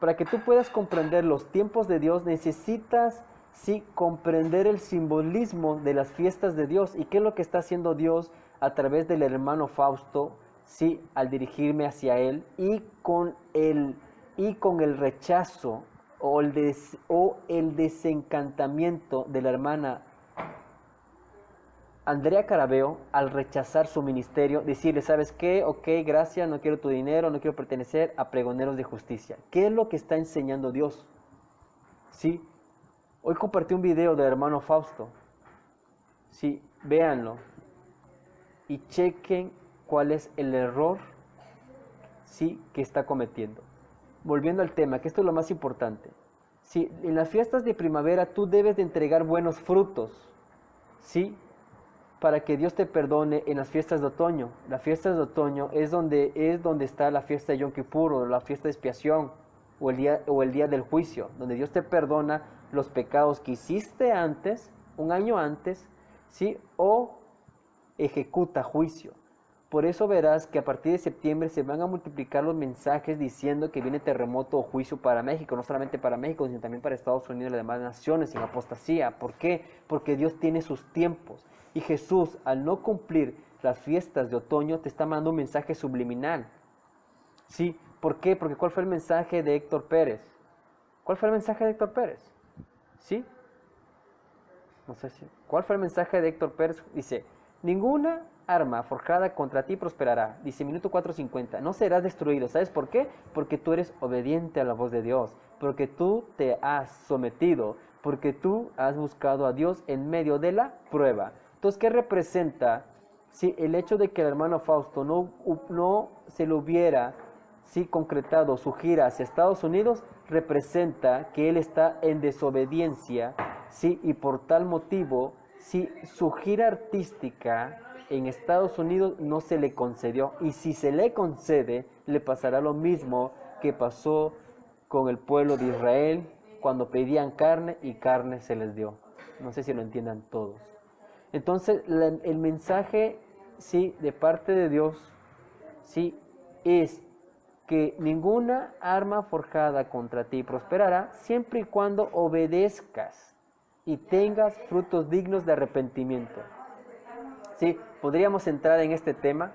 para que tú puedas comprender los tiempos de Dios, necesitas, sí, comprender el simbolismo de las fiestas de Dios. ¿Y qué es lo que está haciendo Dios a través del hermano Fausto, sí, al dirigirme hacia él y con el rechazo o el desencantamiento de la hermana Andrea Carabeo al rechazar su ministerio, decirle, ¿sabes qué? Ok, gracias, no quiero tu dinero, no quiero pertenecer a pregoneros de justicia. ¿Qué es lo que está enseñando Dios? Sí, hoy compartí un video del hermano Fausto. Sí, véanlo y chequen cuál es el error, sí, que está cometiendo. Volviendo al tema, que esto es lo más importante. Sí, en las fiestas de primavera tú debes de entregar buenos frutos, sí, para que Dios te perdone en las fiestas de otoño. Las fiestas de otoño es donde está la fiesta de Yom Kippur, o la fiesta de expiación, o el día del juicio, donde Dios te perdona los pecados que hiciste antes, un año antes, ¿sí? O ejecuta juicio. Por eso verás que a partir de septiembre se van a multiplicar los mensajes diciendo que viene terremoto o juicio para México, no solamente para México, sino también para Estados Unidos y las demás naciones en apostasía. ¿Por qué? Porque Dios tiene sus tiempos. Y Jesús, al no cumplir las fiestas de otoño, te está mandando un mensaje subliminal. ¿Sí? ¿Por qué? Porque ¿cuál fue el mensaje de Héctor Pérez? ¿Cuál fue el mensaje de Héctor Pérez? ¿Sí? No sé si. ¿Cuál fue el mensaje de Héctor Pérez? Dice, ninguna arma forjada contra ti prosperará. Dice, minuto 4:50. No serás destruido. ¿Sabes por qué? Porque tú eres obediente a la voz de Dios. Porque tú te has sometido. Porque tú has buscado a Dios en medio de la prueba. Entonces, ¿qué representa? Si el hecho de que el hermano Fausto no se le hubiera concretado su gira hacia Estados Unidos, representa que él está en desobediencia, ¿sí? Y por tal motivo, su gira artística en Estados Unidos no se le concedió. Y si se le concede, le pasará lo mismo que pasó con el pueblo de Israel cuando pedían carne y carne se les dio. No sé si lo entiendan todos. Entonces, el mensaje, sí, de parte de Dios, sí, es que ninguna arma forjada contra ti prosperará siempre y cuando obedezcas y tengas frutos dignos de arrepentimiento. Sí, podríamos entrar en este tema,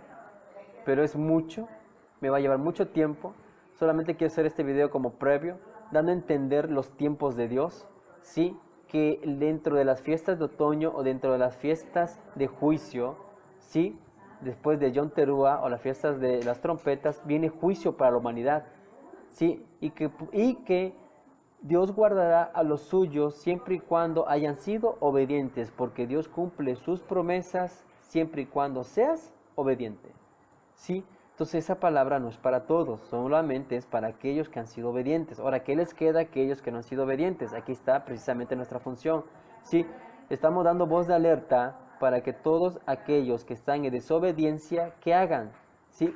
pero es mucho, me va a llevar mucho tiempo. Solamente quiero hacer este video como previo, dando a entender los tiempos de Dios, sí, que dentro de las fiestas de otoño o dentro de las fiestas de juicio, sí, después de Yom Teruah o las fiestas de las trompetas, viene juicio para la humanidad, sí, y que Dios guardará a los suyos siempre y cuando hayan sido obedientes, porque Dios cumple sus promesas siempre y cuando seas obediente, sí. Entonces esa palabra no es para todos, solamente es para aquellos que han sido obedientes. Ahora, ¿qué les queda a aquellos que no han sido obedientes? Aquí está precisamente nuestra función. Sí, estamos dando voz de alerta para que todos aquellos que están en desobediencia, ¿qué hagan? Sí,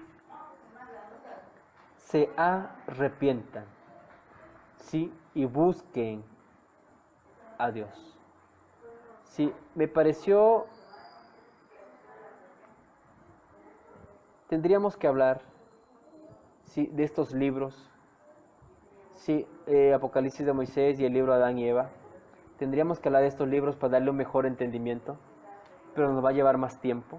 se arrepientan, sí, y busquen a Dios. Sí, me pareció... Tendríamos que hablar, sí, de estos libros, sí, Apocalipsis de Moisés y el libro de Adán y Eva. Tendríamos que hablar de estos libros para darle un mejor entendimiento, pero nos va a llevar más tiempo.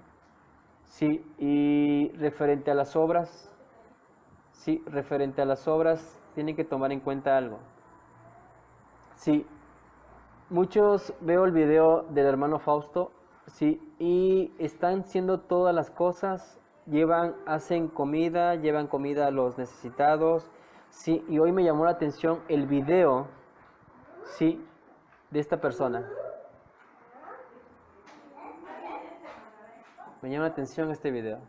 Sí, y referente a las obras, tienen que tomar en cuenta algo. Sí, muchos veo el video del hermano Fausto, sí, y están haciendo todas las cosas. Hacen comida, llevan comida a los necesitados, sí, y hoy me llamó la atención el video, sí, de esta persona. Me llama la atención este video.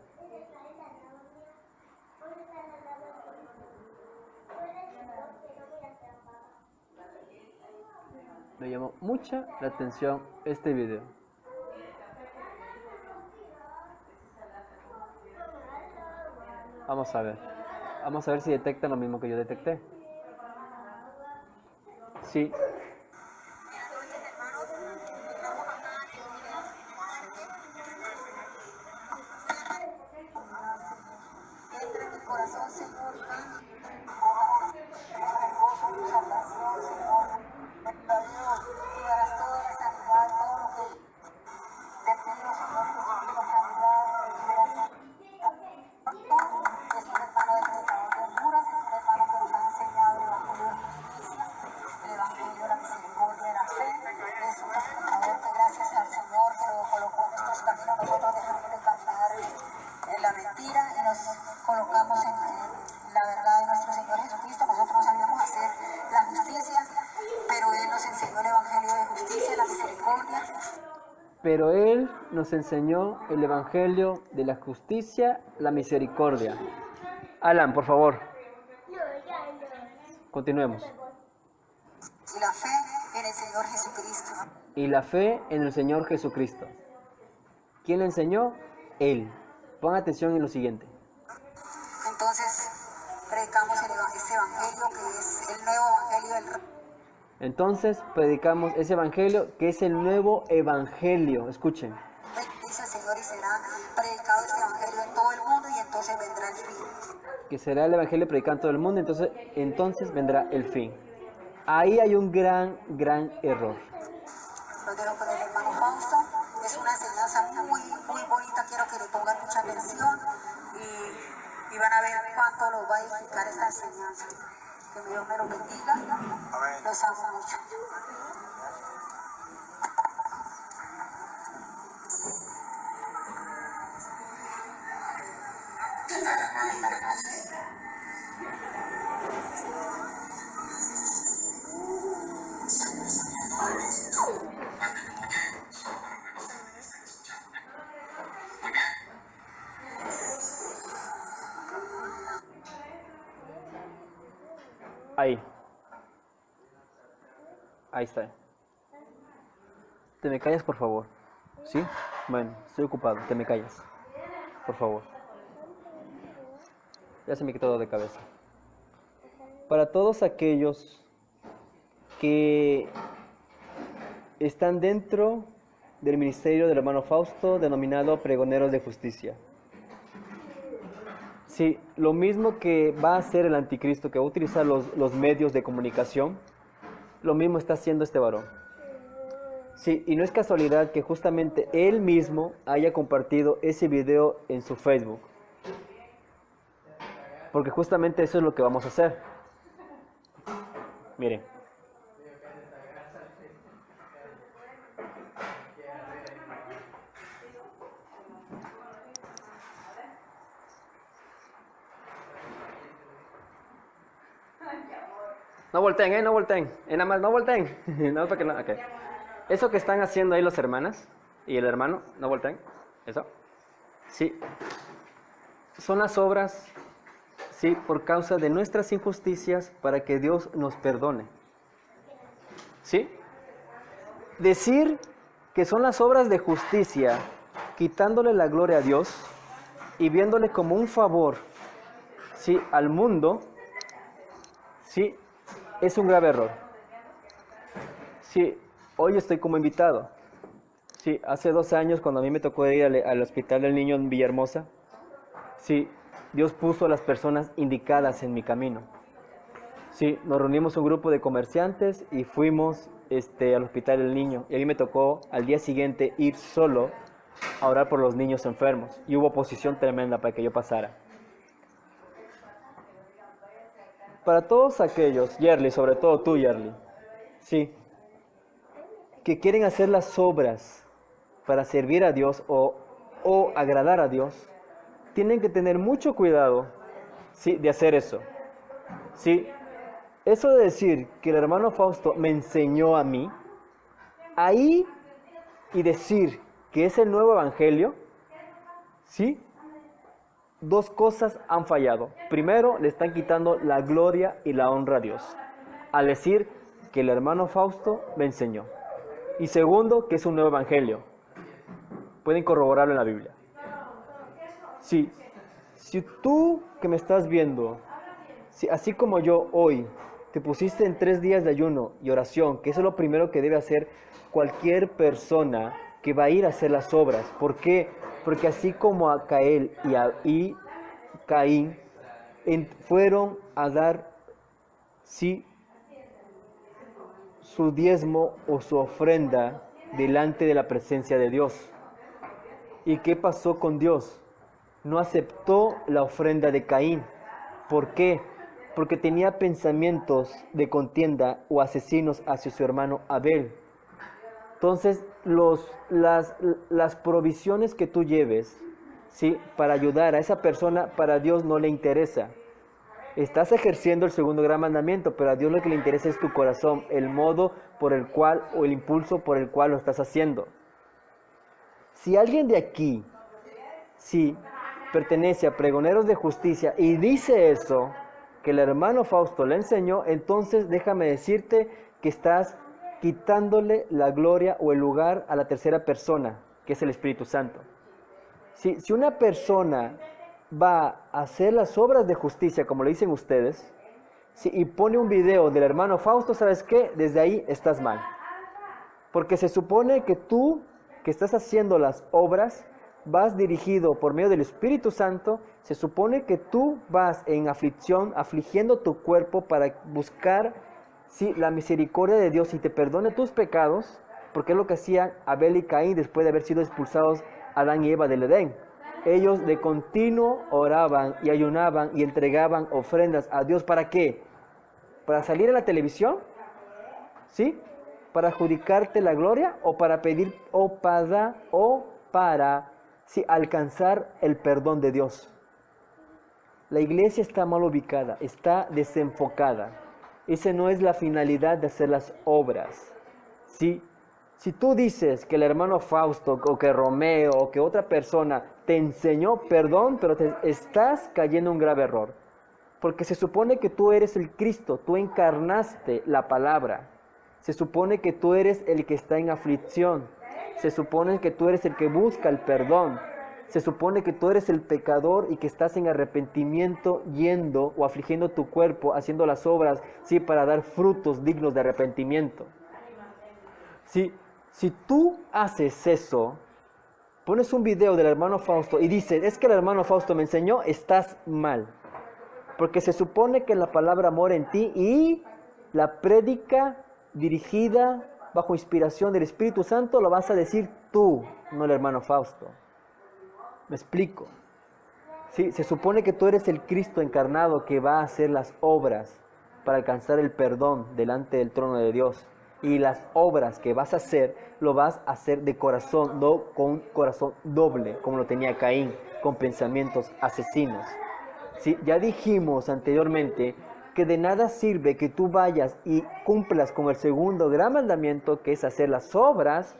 Me llamó mucha la atención este video. Vamos a ver si detectan lo mismo que yo detecté. Sí. Entra en mi corazón, Señor, salvación, Señor. Tú darás toda la sanidad, todo lo que te pido, Señor, que tu sanidad. Pero Él nos enseñó el Evangelio de la justicia, la misericordia. Alan, por favor. Continuemos. Y la fe en el Señor Jesucristo. Y la fe en el Señor Jesucristo. ¿Quién le enseñó? Él. Pon atención en lo siguiente. Entonces, predicamos ese evangelio que es el nuevo evangelio del reino. Entonces, predicamos ese evangelio que es el nuevo evangelio. Escuchen. Dice el Señor, y será predicado este evangelio en todo el mundo, y entonces vendrá el fin. Que será el evangelio predicado en todo el mundo, entonces vendrá el fin. Ahí hay un gran error. Lo dejo con el hermano Fausto. Es una enseñanza muy bonita. Quiero que le pongan mucha atención y van a ver cuánto los va a edificar esta enseñanza. Que Dios me lo bendiga. Amén. Los amo mucho. Ahí está. ¿Te me callas, por favor? ¿Sí? Bueno, estoy ocupado. Te me callas. Por favor. Ya se me quitó de cabeza. Para todos aquellos que están dentro del ministerio del hermano Fausto, denominado Pregoneros de Justicia. Sí, lo mismo que va a hacer el anticristo, que va a utilizar los medios de comunicación, lo mismo está haciendo este varón. Sí, y no es casualidad que justamente él mismo haya compartido ese video en su Facebook. Porque justamente eso es lo que vamos a hacer. Miren. No volteen, no volteen. Nada más, no volteen. No, para que no. Okay. Eso que están haciendo ahí las hermanas y el hermano, no volteen. Eso. Sí. Son las obras, sí, por causa de nuestras injusticias, para que Dios nos perdone. ¿Sí? Decir que son las obras de justicia, quitándole la gloria a Dios y viéndole como un favor, sí, al mundo, sí, es un grave error. Sí, hoy estoy como invitado. Sí, hace 2 años cuando a mí me tocó ir al Hospital del Niño en Villahermosa, sí, Dios puso a las personas indicadas en mi camino. Sí, nos reunimos un grupo de comerciantes y fuimos al Hospital del Niño. Y a mí me tocó al día siguiente ir solo a orar por los niños enfermos. Y hubo oposición tremenda para que yo pasara. Para todos aquellos, Yerli, sobre todo tú, Yerli, sí, que quieren hacer las obras para servir a Dios o agradar a Dios, tienen que tener mucho cuidado, sí, de hacer eso. Sí, eso de decir que el hermano Fausto me enseñó a mí, ahí, y decir que es el nuevo evangelio, sí, 2 cosas han fallado. Primero, le están quitando la gloria y la honra a Dios, al decir que el hermano Fausto me enseñó. Y segundo, que es un nuevo evangelio. Pueden corroborarlo en la Biblia. Sí, si tú que me estás viendo, si así como yo hoy, te pusiste en 3 días de ayuno y oración, que eso es lo primero que debe hacer cualquier persona que va a ir a hacer las obras. ¿Por qué? Porque así como a Caín y Caín fueron a dar, sí, su diezmo o su ofrenda delante de la presencia de Dios. ¿Y qué pasó con Dios? No aceptó la ofrenda de Caín. ¿Por qué? Porque tenía pensamientos de contienda o asesinos hacia su hermano Abel. Entonces, las provisiones que tú lleves, ¿sí?, para ayudar a esa persona, para Dios no le interesa. Estás ejerciendo el segundo gran mandamiento, pero a Dios lo que le interesa es tu corazón, el modo por el cual o el impulso por el cual lo estás haciendo. Si alguien de aquí, si pertenece a Pregoneros de Justicia y dice eso, que el hermano Fausto le enseñó, entonces déjame decirte que estás quitándole la gloria o el lugar a la tercera persona, que es el Espíritu Santo. Si una persona va a hacer las obras de justicia, como le dicen ustedes, y pone un video del hermano Fausto, ¿sabes qué? Desde ahí estás mal. Porque se supone que tú, que estás haciendo las obras, vas dirigido por medio del Espíritu Santo, se supone que tú vas en aflicción, afligiendo tu cuerpo para buscar la misericordia de Dios y te perdone tus pecados, porque es lo que hacían Abel y Caín después de haber sido expulsados Adán y Eva del Edén. Ellos de continuo oraban y ayunaban y entregaban ofrendas a Dios. ¿Para qué? ¿Para salir en la televisión? ¿Sí? ¿Para adjudicarte la gloria? ¿O para pedir, o para alcanzar el perdón de Dios? La iglesia está mal ubicada, está desenfocada. Esa no es la finalidad de hacer las obras. Si tú dices que el hermano Fausto, o que Romeo, o que otra persona te enseñó perdón, pero te estás cayendo en un grave error. Porque se supone que tú eres el Cristo, tú encarnaste la palabra. Se supone que tú eres el que está en aflicción. Se supone que tú eres el que busca el perdón. Se supone que tú eres el pecador y que estás en arrepentimiento yendo o afligiendo tu cuerpo, haciendo las obras, para dar frutos dignos de arrepentimiento. Si tú haces eso, pones un video del hermano Fausto y dices, es que el hermano Fausto me enseñó, estás mal. Porque se supone que la palabra mora en ti y la prédica dirigida bajo inspiración del Espíritu Santo lo vas a decir tú, no el hermano Fausto. ¿Me explico? Se supone que tú eres el Cristo encarnado que va a hacer las obras para alcanzar el perdón delante del trono de Dios. Y las obras que vas a hacer, lo vas a hacer de corazón, no con un corazón doble, como lo tenía Caín, con pensamientos asesinos. Ya dijimos anteriormente que de nada sirve que tú vayas y cumplas con el segundo gran mandamiento, que es hacer las obras,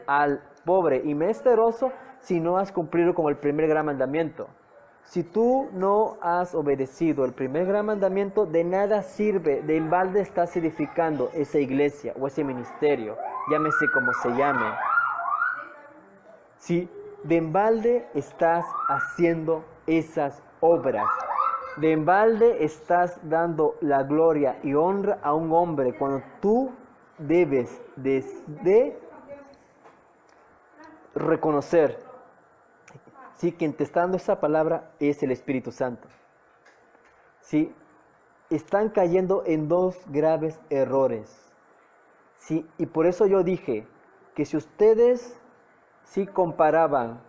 al pobre y menesteroso, si no has cumplido con el primer gran mandamiento. Si tú no has obedecido el primer gran mandamiento, de nada sirve, de en balde estás edificando esa iglesia o ese ministerio, llámese como se llame. De en balde estás haciendo esas obras. De en balde estás dando la gloria y honra a un hombre cuando tú debes de reconocer quien te está dando esa palabra es el Espíritu Santo. Están cayendo en dos graves errores. Y por eso yo dije que si ustedes comparaban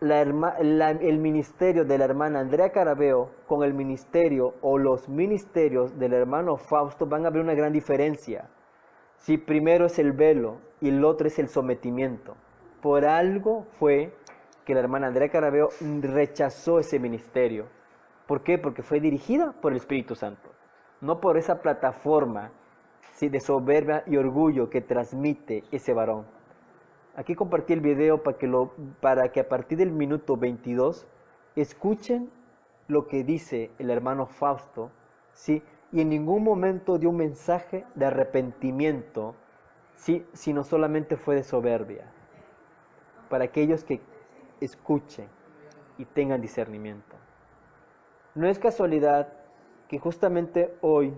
el ministerio de la hermana Andrea Carabeo con el ministerio o los ministerios del hermano Fausto, van a ver una gran diferencia. Primero es el velo y el otro es el sometimiento. Por algo fue que la hermana Andrea Carabeo rechazó ese ministerio. ¿Por qué? Porque fue dirigida por el Espíritu Santo, no por esa plataforma de soberbia y orgullo que transmite ese varón. Aquí compartí el video para que a partir del minuto 22 escuchen lo que dice el hermano Fausto, y en ningún momento dio un mensaje de arrepentimiento, sino solamente fue de soberbia, para aquellos que escuchen y tengan discernimiento. No es casualidad que justamente hoy,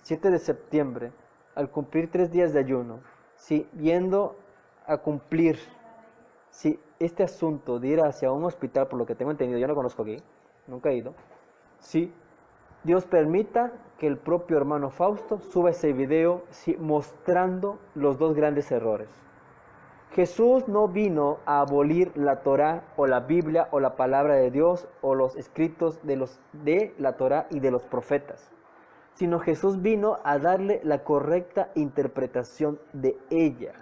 7 de septiembre, al cumplir 3 días de ayuno, viendo a cumplir este asunto de ir hacia un hospital, por lo que tengo entendido, yo no conozco aquí, nunca he ido, Dios permita que el propio hermano Fausto suba ese video mostrando los dos grandes errores. Jesús no vino a abolir la Torá o la Biblia o la palabra de Dios o los escritos de la Torá y de los profetas, sino Jesús vino a darle la correcta interpretación de ella.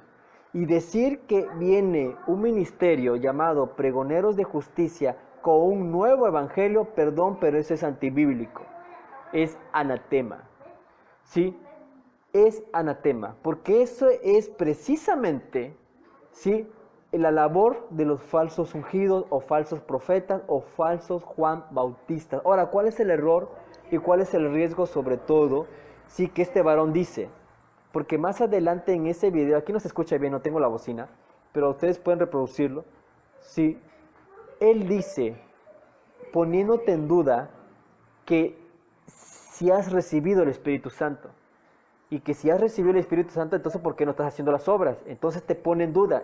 Y decir que viene un ministerio llamado Pregoneros de Justicia con un nuevo evangelio, perdón, pero eso es antibíblico, es anatema. Es anatema, porque eso es precisamente la labor de los falsos ungidos o falsos profetas o falsos Juan Bautistas. Ahora, ¿cuál es el error y cuál es el riesgo sobre todo? Sí, que este varón dice, porque más adelante en ese video, aquí no se escucha bien, no tengo la bocina, pero ustedes pueden reproducirlo. Sí, él dice, poniéndote en duda, que si has recibido el Espíritu Santo. Y que si has recibido el Espíritu Santo, entonces ¿por qué no estás haciendo las obras? Entonces te pone en duda.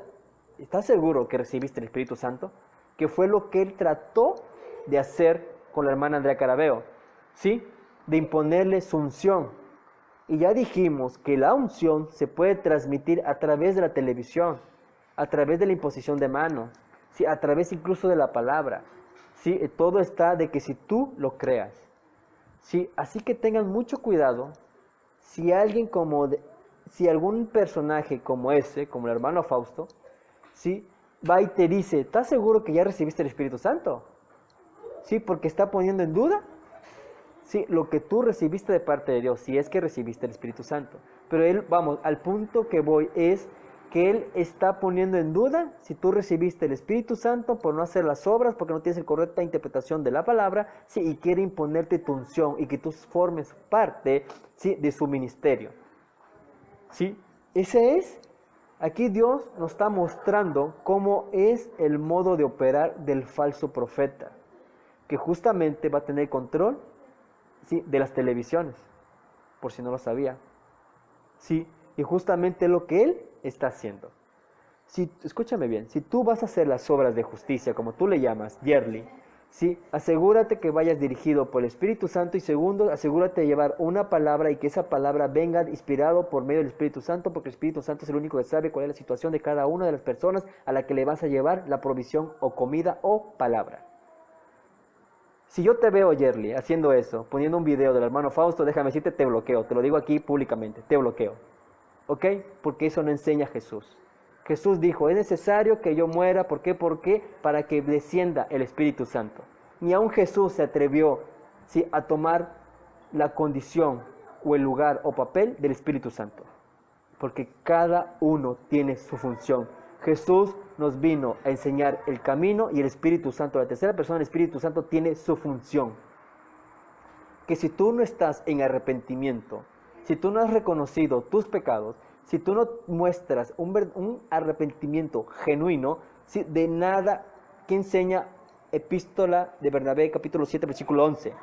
¿Estás seguro que recibiste el Espíritu Santo? Que fue lo que él trató de hacer con la hermana Andrea Carabeo. ¿Sí? De imponerle su unción. Y ya dijimos que la unción se puede transmitir a través de la televisión, a través de la imposición de manos, ¿sí? A través incluso de la palabra. ¿Sí? Todo está de que si tú lo creas. ¿Sí? Así que tengan mucho cuidado. Si alguien si algún personaje como ese, como el hermano Fausto, ¿sí? Va y te dice, ¿estás seguro que ya recibiste el Espíritu Santo? ¿Sí? Porque está poniendo en duda, ¿sí? Lo que tú recibiste de parte de Dios, si es que recibiste el Espíritu Santo. Pero él, vamos, al punto que voy es que él está poniendo en duda si tú recibiste el Espíritu Santo por no hacer las obras, porque no tienes la correcta interpretación de la palabra, ¿sí? Y quiere imponerte tu unción y que tú formes parte, ¿sí? De su ministerio. ¿Sí? Ese es, aquí Dios nos está mostrando cómo es el modo de operar del falso profeta, que justamente va a tener control, ¿sí? De las televisiones, por si no lo sabía. ¿Sí? Y justamente lo que él está haciendo. Escúchame bien, si tú vas a hacer las obras de justicia, como tú le llamas, Yerli, ¿sí? Asegúrate que vayas dirigido por el Espíritu Santo y segundo, asegúrate de llevar una palabra y que esa palabra venga inspirado por medio del Espíritu Santo, porque el Espíritu Santo es el único que sabe cuál es la situación de cada una de las personas a la que le vas a llevar la provisión o comida o palabra. Si yo te veo, Yerli, haciendo eso, poniendo un video del hermano Fausto, déjame decirte, te bloqueo, te lo digo aquí públicamente, te bloqueo. ¿Ok? Porque eso no enseña Jesús. Jesús dijo, es necesario que yo muera, ¿por qué? Para que descienda el Espíritu Santo. Ni aun Jesús se atrevió, ¿sí? A tomar la condición o el lugar o papel del Espíritu Santo. Porque cada uno tiene su función. Jesús nos vino a enseñar el camino y el Espíritu Santo, la tercera persona del Espíritu Santo, tiene su función. Que si tú no estás en arrepentimiento, si tú no has reconocido tus pecados, si tú no muestras un arrepentimiento genuino, ¿sí? De nada que enseña Epístola de Bernabé, capítulo 7, versículo 11.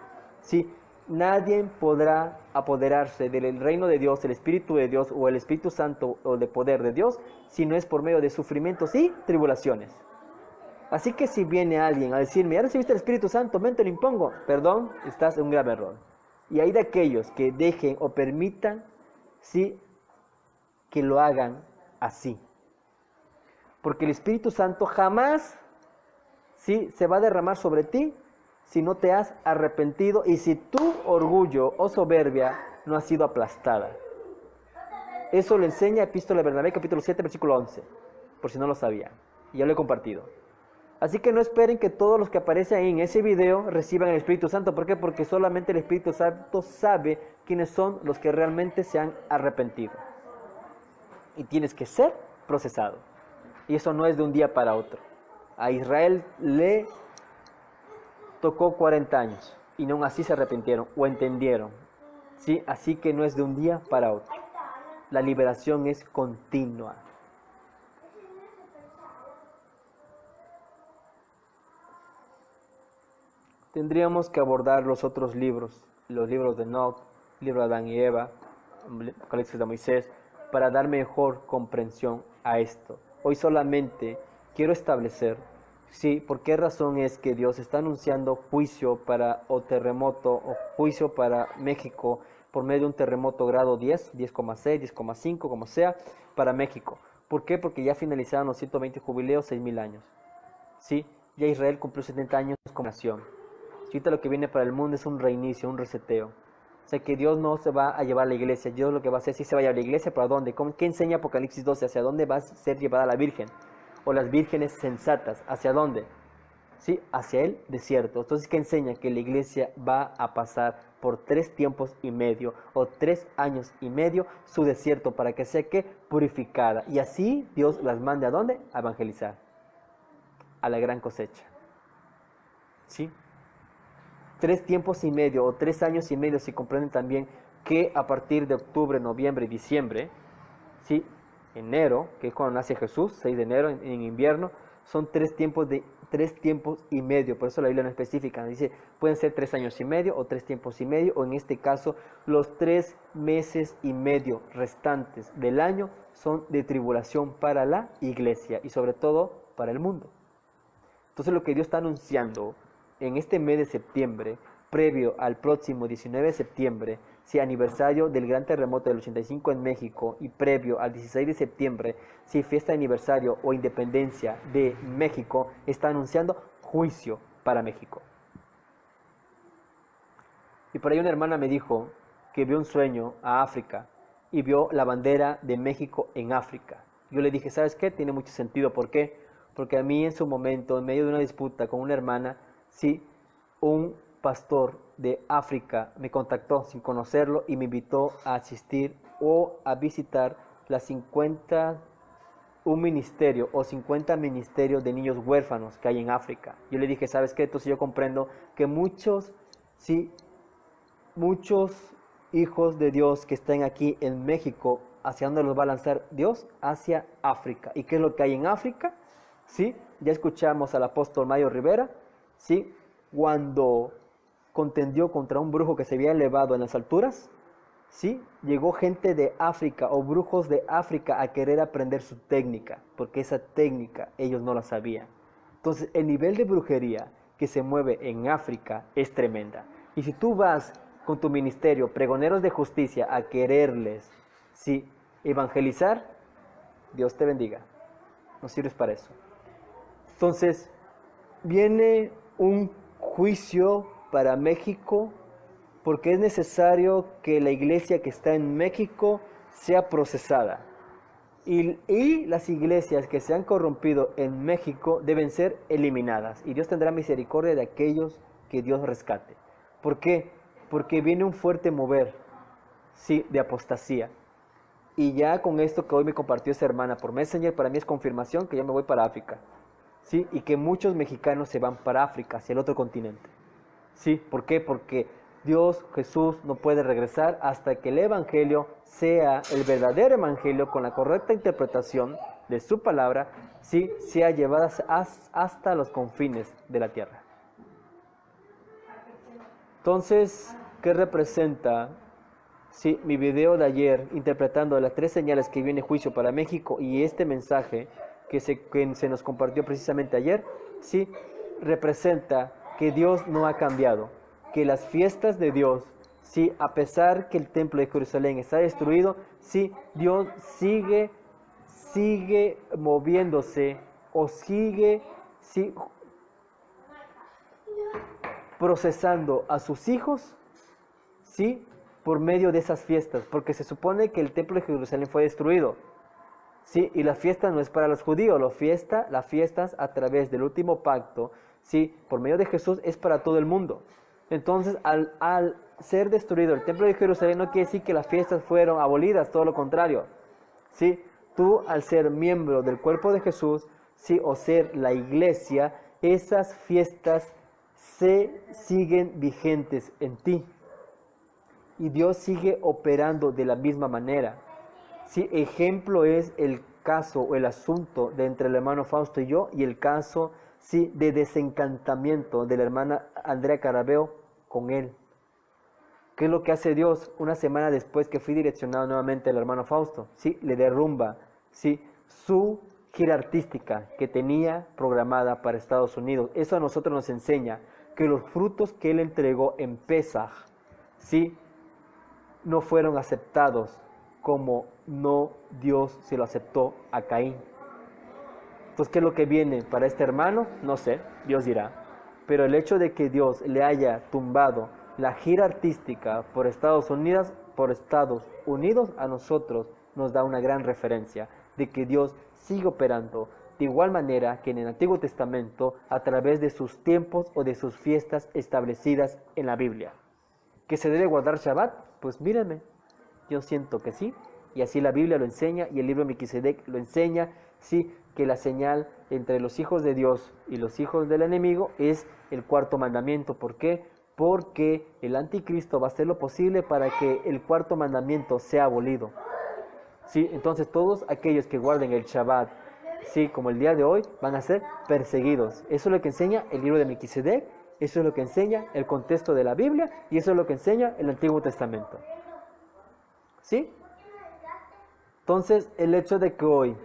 ¿Sí? Nadie podrá apoderarse del reino de Dios, el Espíritu de Dios o el Espíritu Santo o de poder de Dios, si no es por medio de sufrimientos y tribulaciones. Así que si viene alguien a decirme, ¿ya recibiste el Espíritu Santo? Ven, te lo impongo. Perdón, estás en un grave error. Y hay de aquellos que dejen o permitan, ¿sí? Que lo hagan así. Porque el Espíritu Santo jamás, ¿sí? Se va a derramar sobre ti si no te has arrepentido y si tu orgullo o soberbia no ha sido aplastada. Eso lo enseña Epístola de Bernabé, capítulo 7, versículo 11. Por si no lo sabía. Y ya lo he compartido. Así que no esperen que todos los que aparecen ahí en ese video reciban el Espíritu Santo. ¿Por qué? Porque solamente el Espíritu Santo sabe quiénes son los que realmente se han arrepentido. Y tienes que ser procesado. Y eso no es de un día para otro. A Israel le tocó 40 años y no así se arrepintieron o entendieron. ¿Sí? Así que no es de un día para otro. La liberación es continua. Tendríamos que abordar los otros libros, los libros de Enoch, el libro de Adán y Eva, Apocalipsis de Moisés, para dar mejor comprensión a esto. Hoy solamente quiero establecer, sí, por qué razón es que Dios está anunciando juicio o terremoto o juicio para México por medio de un terremoto grado 10, 10,6, 10,5, como sea, para México. ¿Por qué? Porque ya finalizaron los 120 jubileos, 6,000 años. ¿Sí? Ya Israel cumplió 70 años como nación. Ahorita lo que viene para el mundo es un reinicio, un reseteo. O sea que Dios no se va a llevar a la iglesia. Dios lo que va a hacer, sí se va a llevar a la iglesia, ¿pero a dónde? ¿Qué enseña Apocalipsis 12? ¿Hacia dónde va a ser llevada la Virgen? O las vírgenes sensatas, ¿hacia dónde? Sí, hacia el desierto. Entonces, ¿qué enseña? Que la iglesia va a pasar por 3 tiempos y medio o 3 años y medio su desierto para que sea que purificada. Y así Dios las mande ¿a dónde? A evangelizar. A la gran cosecha. ¿Sí? 3 tiempos y medio o 3 años y medio, si comprenden también que a partir de octubre, noviembre y diciembre, ¿sí? Enero, que es cuando nace Jesús, 6 de enero en invierno, son 3 tiempos y medio. Por eso la Biblia no especifica, dice pueden ser 3 años y medio o 3 tiempos y medio, o en este caso los 3 meses y medio restantes del año son de tribulación para la iglesia y sobre todo para el mundo. Entonces lo que Dios está anunciando en este mes de septiembre, previo al próximo 19 de septiembre, si aniversario del gran terremoto del 85 en México, y previo al 16 de septiembre, si fiesta de aniversario o independencia de México, está anunciando juicio para México. Y por ahí una hermana me dijo que vio un sueño a África y vio la bandera de México en África. Yo le dije, ¿sabes qué? Tiene mucho sentido. ¿Por qué? Porque a mí en su momento, en medio de una disputa con una hermana, sí, un pastor de África me contactó sin conocerlo y me invitó a asistir o a visitar un ministerio o 50 ministerios de niños huérfanos que hay en África. Yo le dije, ¿sabes qué? Entonces yo comprendo que muchos hijos de Dios que están aquí en México, ¿hacia dónde los va a lanzar Dios? Hacia África. ¿Y qué es lo que hay en África? ¿Sí? Ya escuchamos al apóstol Mario Rivera, ¿sí? Cuando contendió contra un brujo que se había elevado en las alturas, ¿sí? Llegó gente de África o brujos de África a querer aprender su técnica, porque esa técnica ellos no la sabían. Entonces, el nivel de brujería que se mueve en África es tremenda. Y si tú vas con tu ministerio, pregoneros de justicia, a quererles, ¿sí?, evangelizar, Dios te bendiga. No sirves para eso. Entonces, viene un juicio para México porque es necesario que la iglesia que está en México sea procesada. Y las iglesias que se han corrompido en México deben ser eliminadas. Y Dios tendrá misericordia de aquellos que Dios rescate. ¿Por qué? Porque viene un fuerte mover, sí, de apostasía. Y ya con esto que hoy me compartió esa hermana por Messenger, para mí es confirmación que yo me voy para África. ¿Sí? Y que muchos mexicanos se van para África, hacia el otro continente. ¿Sí? ¿Por qué? Porque Dios, Jesús, no puede regresar hasta que el evangelio sea el verdadero evangelio con la correcta interpretación de su palabra, ¿sí?, sea llevada hasta los confines de la tierra. Entonces, ¿qué representa, sí, mi video de ayer interpretando las 3 señales que viene juicio para México y este mensaje que se nos compartió precisamente ayer? Sí, representa que Dios no ha cambiado, que las fiestas de Dios, sí, a pesar que el templo de Jerusalén está destruido, sí, Dios sigue moviéndose o sigue, sí, procesando a sus hijos, sí, por medio de esas fiestas, porque se supone que el templo de Jerusalén fue destruido. Sí, y la fiesta no es para los judíos, las fiestas a través del último pacto, sí, por medio de Jesús, es para todo el mundo. Entonces, al ser destruido el templo de Jerusalén, no quiere decir que las fiestas fueron abolidas, todo lo contrario. Sí, tú al ser miembro del cuerpo de Jesús, sí, o ser la iglesia, esas fiestas se siguen vigentes en ti. Y Dios sigue operando de la misma manera. Sí, ejemplo es el caso o el asunto de entre el hermano Fausto y yo, y el caso, sí, de desencantamiento de la hermana Andrea Carabeo con él. ¿Qué es lo que hace Dios? Una semana después que fui direccionado nuevamente al hermano Fausto, sí, le derrumba, sí, su gira artística que tenía programada para Estados Unidos. Eso a nosotros nos enseña que los frutos que él entregó en Pesaj, sí, no fueron aceptados como no Dios se lo aceptó a Caín. Entonces, ¿qué es lo que viene para este hermano? No sé, Dios dirá. Pero el hecho de que Dios le haya tumbado la gira artística por Estados Unidos, a nosotros nos da una gran referencia de que Dios sigue operando de igual manera que en el Antiguo Testamento a través de sus tiempos o de sus fiestas establecidas en la Biblia. ¿Que se debe guardar Shabbat? Pues mírenme, yo siento que sí, y así la Biblia lo enseña, y el libro de Melquisedec lo enseña, sí, que la señal entre los hijos de Dios y los hijos del enemigo es el cuarto mandamiento. ¿Por qué? Porque el anticristo va a hacer lo posible para que el cuarto mandamiento sea abolido. Sí, entonces todos aquellos que guarden el Shabbat, sí, como el día de hoy, van a ser perseguidos. Eso es lo que enseña el libro de Melquisedec, eso es lo que enseña el contexto de la Biblia, y eso es lo que enseña el Antiguo Testamento. ¿Sí? Entonces, el hecho de que hoy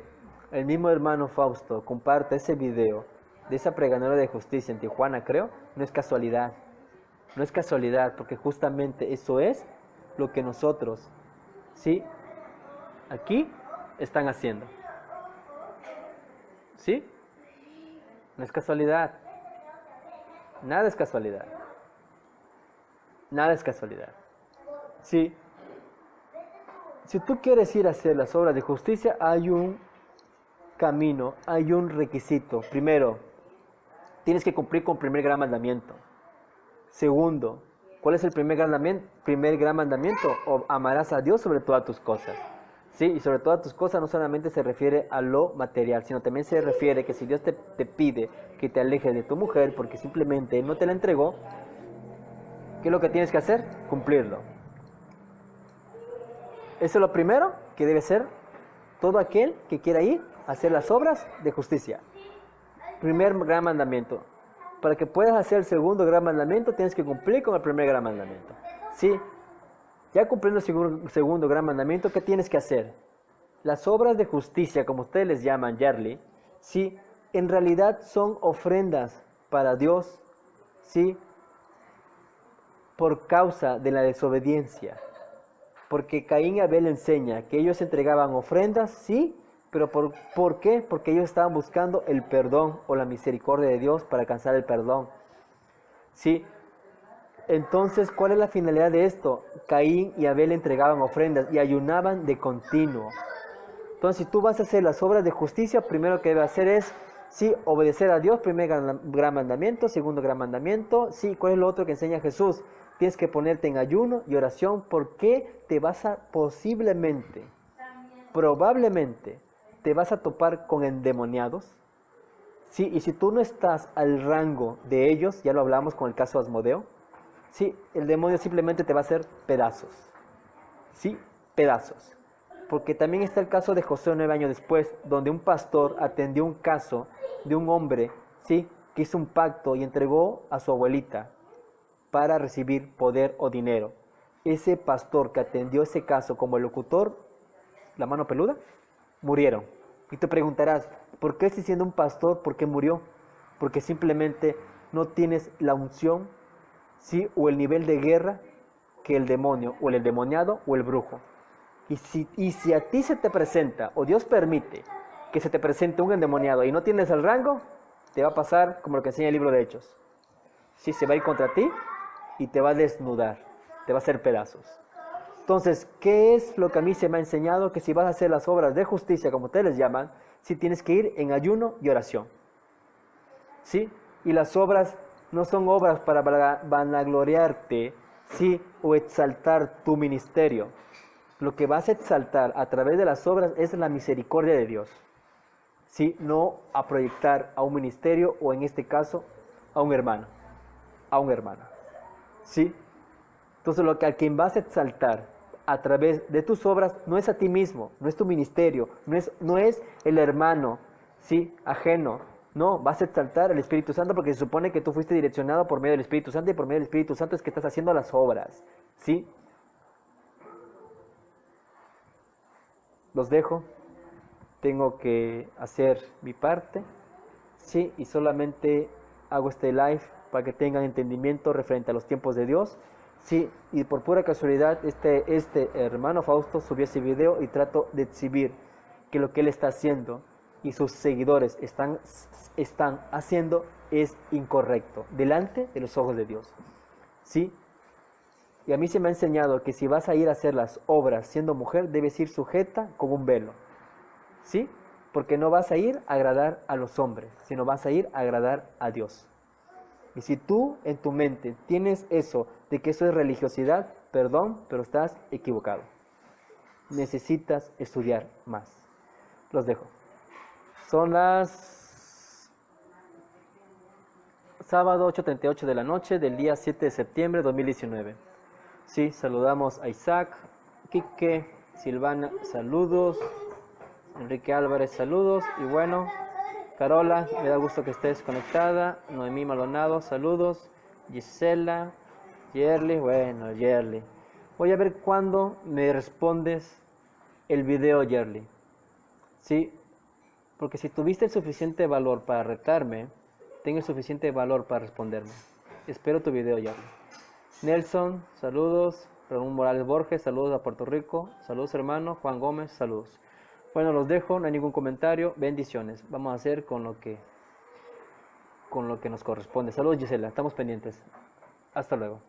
el mismo hermano Fausto comparte ese video de esa pregonera de justicia en Tijuana, creo, no es casualidad. No es casualidad, porque justamente eso es lo que nosotros, ¿sí?, aquí están haciendo. ¿Sí? No es casualidad. Nada es casualidad. Nada es casualidad. Sí. Si tú quieres ir a hacer las obras de justicia, hay un camino, hay un requisito. Primero, tienes que cumplir con el primer gran mandamiento. Segundo, ¿cuál es el primer gran mandamiento? O amarás a Dios sobre todas tus cosas. Sí, y sobre todas tus cosas no solamente se refiere a lo material, sino también se refiere que si Dios te pide que te alejes de tu mujer porque simplemente Él no te la entregó, ¿qué es lo que tienes que hacer? Cumplirlo. Eso es lo primero que debe ser todo aquel que quiera ir a hacer las obras de justicia. Primer gran mandamiento. Para que puedas hacer el segundo gran mandamiento, tienes que cumplir con el primer gran mandamiento. ¿Sí? Ya cumpliendo el segundo gran mandamiento, ¿qué tienes que hacer? Las obras de justicia, como ustedes les llaman, Yarly, ¿sí?, en realidad son ofrendas para Dios, ¿sí?, por causa de la desobediencia. Porque Caín y Abel enseña que ellos entregaban ofrendas, sí, pero ¿por qué? Porque ellos estaban buscando el perdón o la misericordia de Dios para alcanzar el perdón. ¿Sí? Entonces, ¿cuál es la finalidad de esto? Caín y Abel entregaban ofrendas y ayunaban de continuo. Entonces, si tú vas a hacer las obras de justicia, primero que debes hacer es, sí, obedecer a Dios, primer gran mandamiento, segundo gran mandamiento. Sí, ¿cuál es lo otro que enseña Jesús? Tienes que ponerte en ayuno y oración porque te vas a probablemente, te vas a topar con endemoniados. Sí, y si tú no estás al rango de ellos, ya lo hablamos con el caso de Asmodeo, sí, el demonio simplemente te va a hacer pedazos. Sí, pedazos. Porque también está el caso de José 9 años después, donde un pastor atendió un caso de un hombre, sí, que hizo un pacto y entregó a su abuelita para recibir poder o dinero. Ese pastor que atendió ese caso como el locutor, la mano peluda, murieron. Y te preguntarás, ¿por qué si siendo un pastor, por qué murió? Porque simplemente no tienes la unción, ¿sí?, o el nivel de guerra que el demonio, o el endemoniado, o el brujo. Y si a ti se te presenta, o Dios permite que se te presente un endemoniado y no tienes el rango, te va a pasar como lo que enseña el libro de Hechos. Sí, se va a ir contra ti y te va a desnudar, te va a hacer pedazos. Entonces, ¿qué es lo que a mí se me ha enseñado? Que si vas a hacer las obras de justicia, como ustedes les llaman, sí tienes que ir en ayuno y oración. ¿Sí? Y las obras no son obras para vanagloriarte, ¿sí?, o exaltar tu ministerio. Lo que vas a exaltar a través de las obras es la misericordia de Dios. ¿Sí? No a proyectar a un ministerio o en este caso a un hermano. A un hermano. ¿Sí? Entonces a quien vas a exaltar a través de tus obras no es a ti mismo, no es tu ministerio, no es el hermano, ¿sí?, ajeno. No, vas a exaltar al Espíritu Santo porque se supone que tú fuiste direccionado por medio del Espíritu Santo y por medio del Espíritu Santo es que estás haciendo las obras. ¿Sí? Los dejo. Tengo que hacer mi parte. Sí, y solamente hago este live para que tengan entendimiento referente a los tiempos de Dios. Sí, y por pura casualidad este hermano Fausto subió ese video y trato de exhibir que lo que él está haciendo y sus seguidores están haciendo es incorrecto delante de los ojos de Dios. ¿Sí? Y a mí se me ha enseñado que si vas a ir a hacer las obras siendo mujer, debes ir sujeta con un velo. ¿Sí? Porque no vas a ir a agradar a los hombres, sino vas a ir a agradar a Dios. Y si tú en tu mente tienes eso de que eso es religiosidad, perdón, pero estás equivocado. Necesitas estudiar más. Los dejo. Son las sábado 8:38 de la noche del día 7 de septiembre de 2019. Sí, saludamos a Isaac, Quique, Silvana, saludos. Enrique Álvarez, saludos. Y bueno, Carola, me da gusto que estés conectada. Noemí Maldonado, saludos. Gisela, Yerly, bueno, Yerly. Voy a ver cuándo me respondes el video, Yerly. Sí, porque si tuviste el suficiente valor para retarme, tengo el suficiente valor para responderme. Espero tu video, Yerly. Nelson, saludos. Ramón Morales Borges, saludos a Puerto Rico. Saludos, hermano. Juan Gómez, saludos. Bueno, los dejo, no hay ningún comentario. Bendiciones. Vamos a hacer con lo que nos corresponde. Saludos, Gisela. Estamos pendientes. Hasta luego.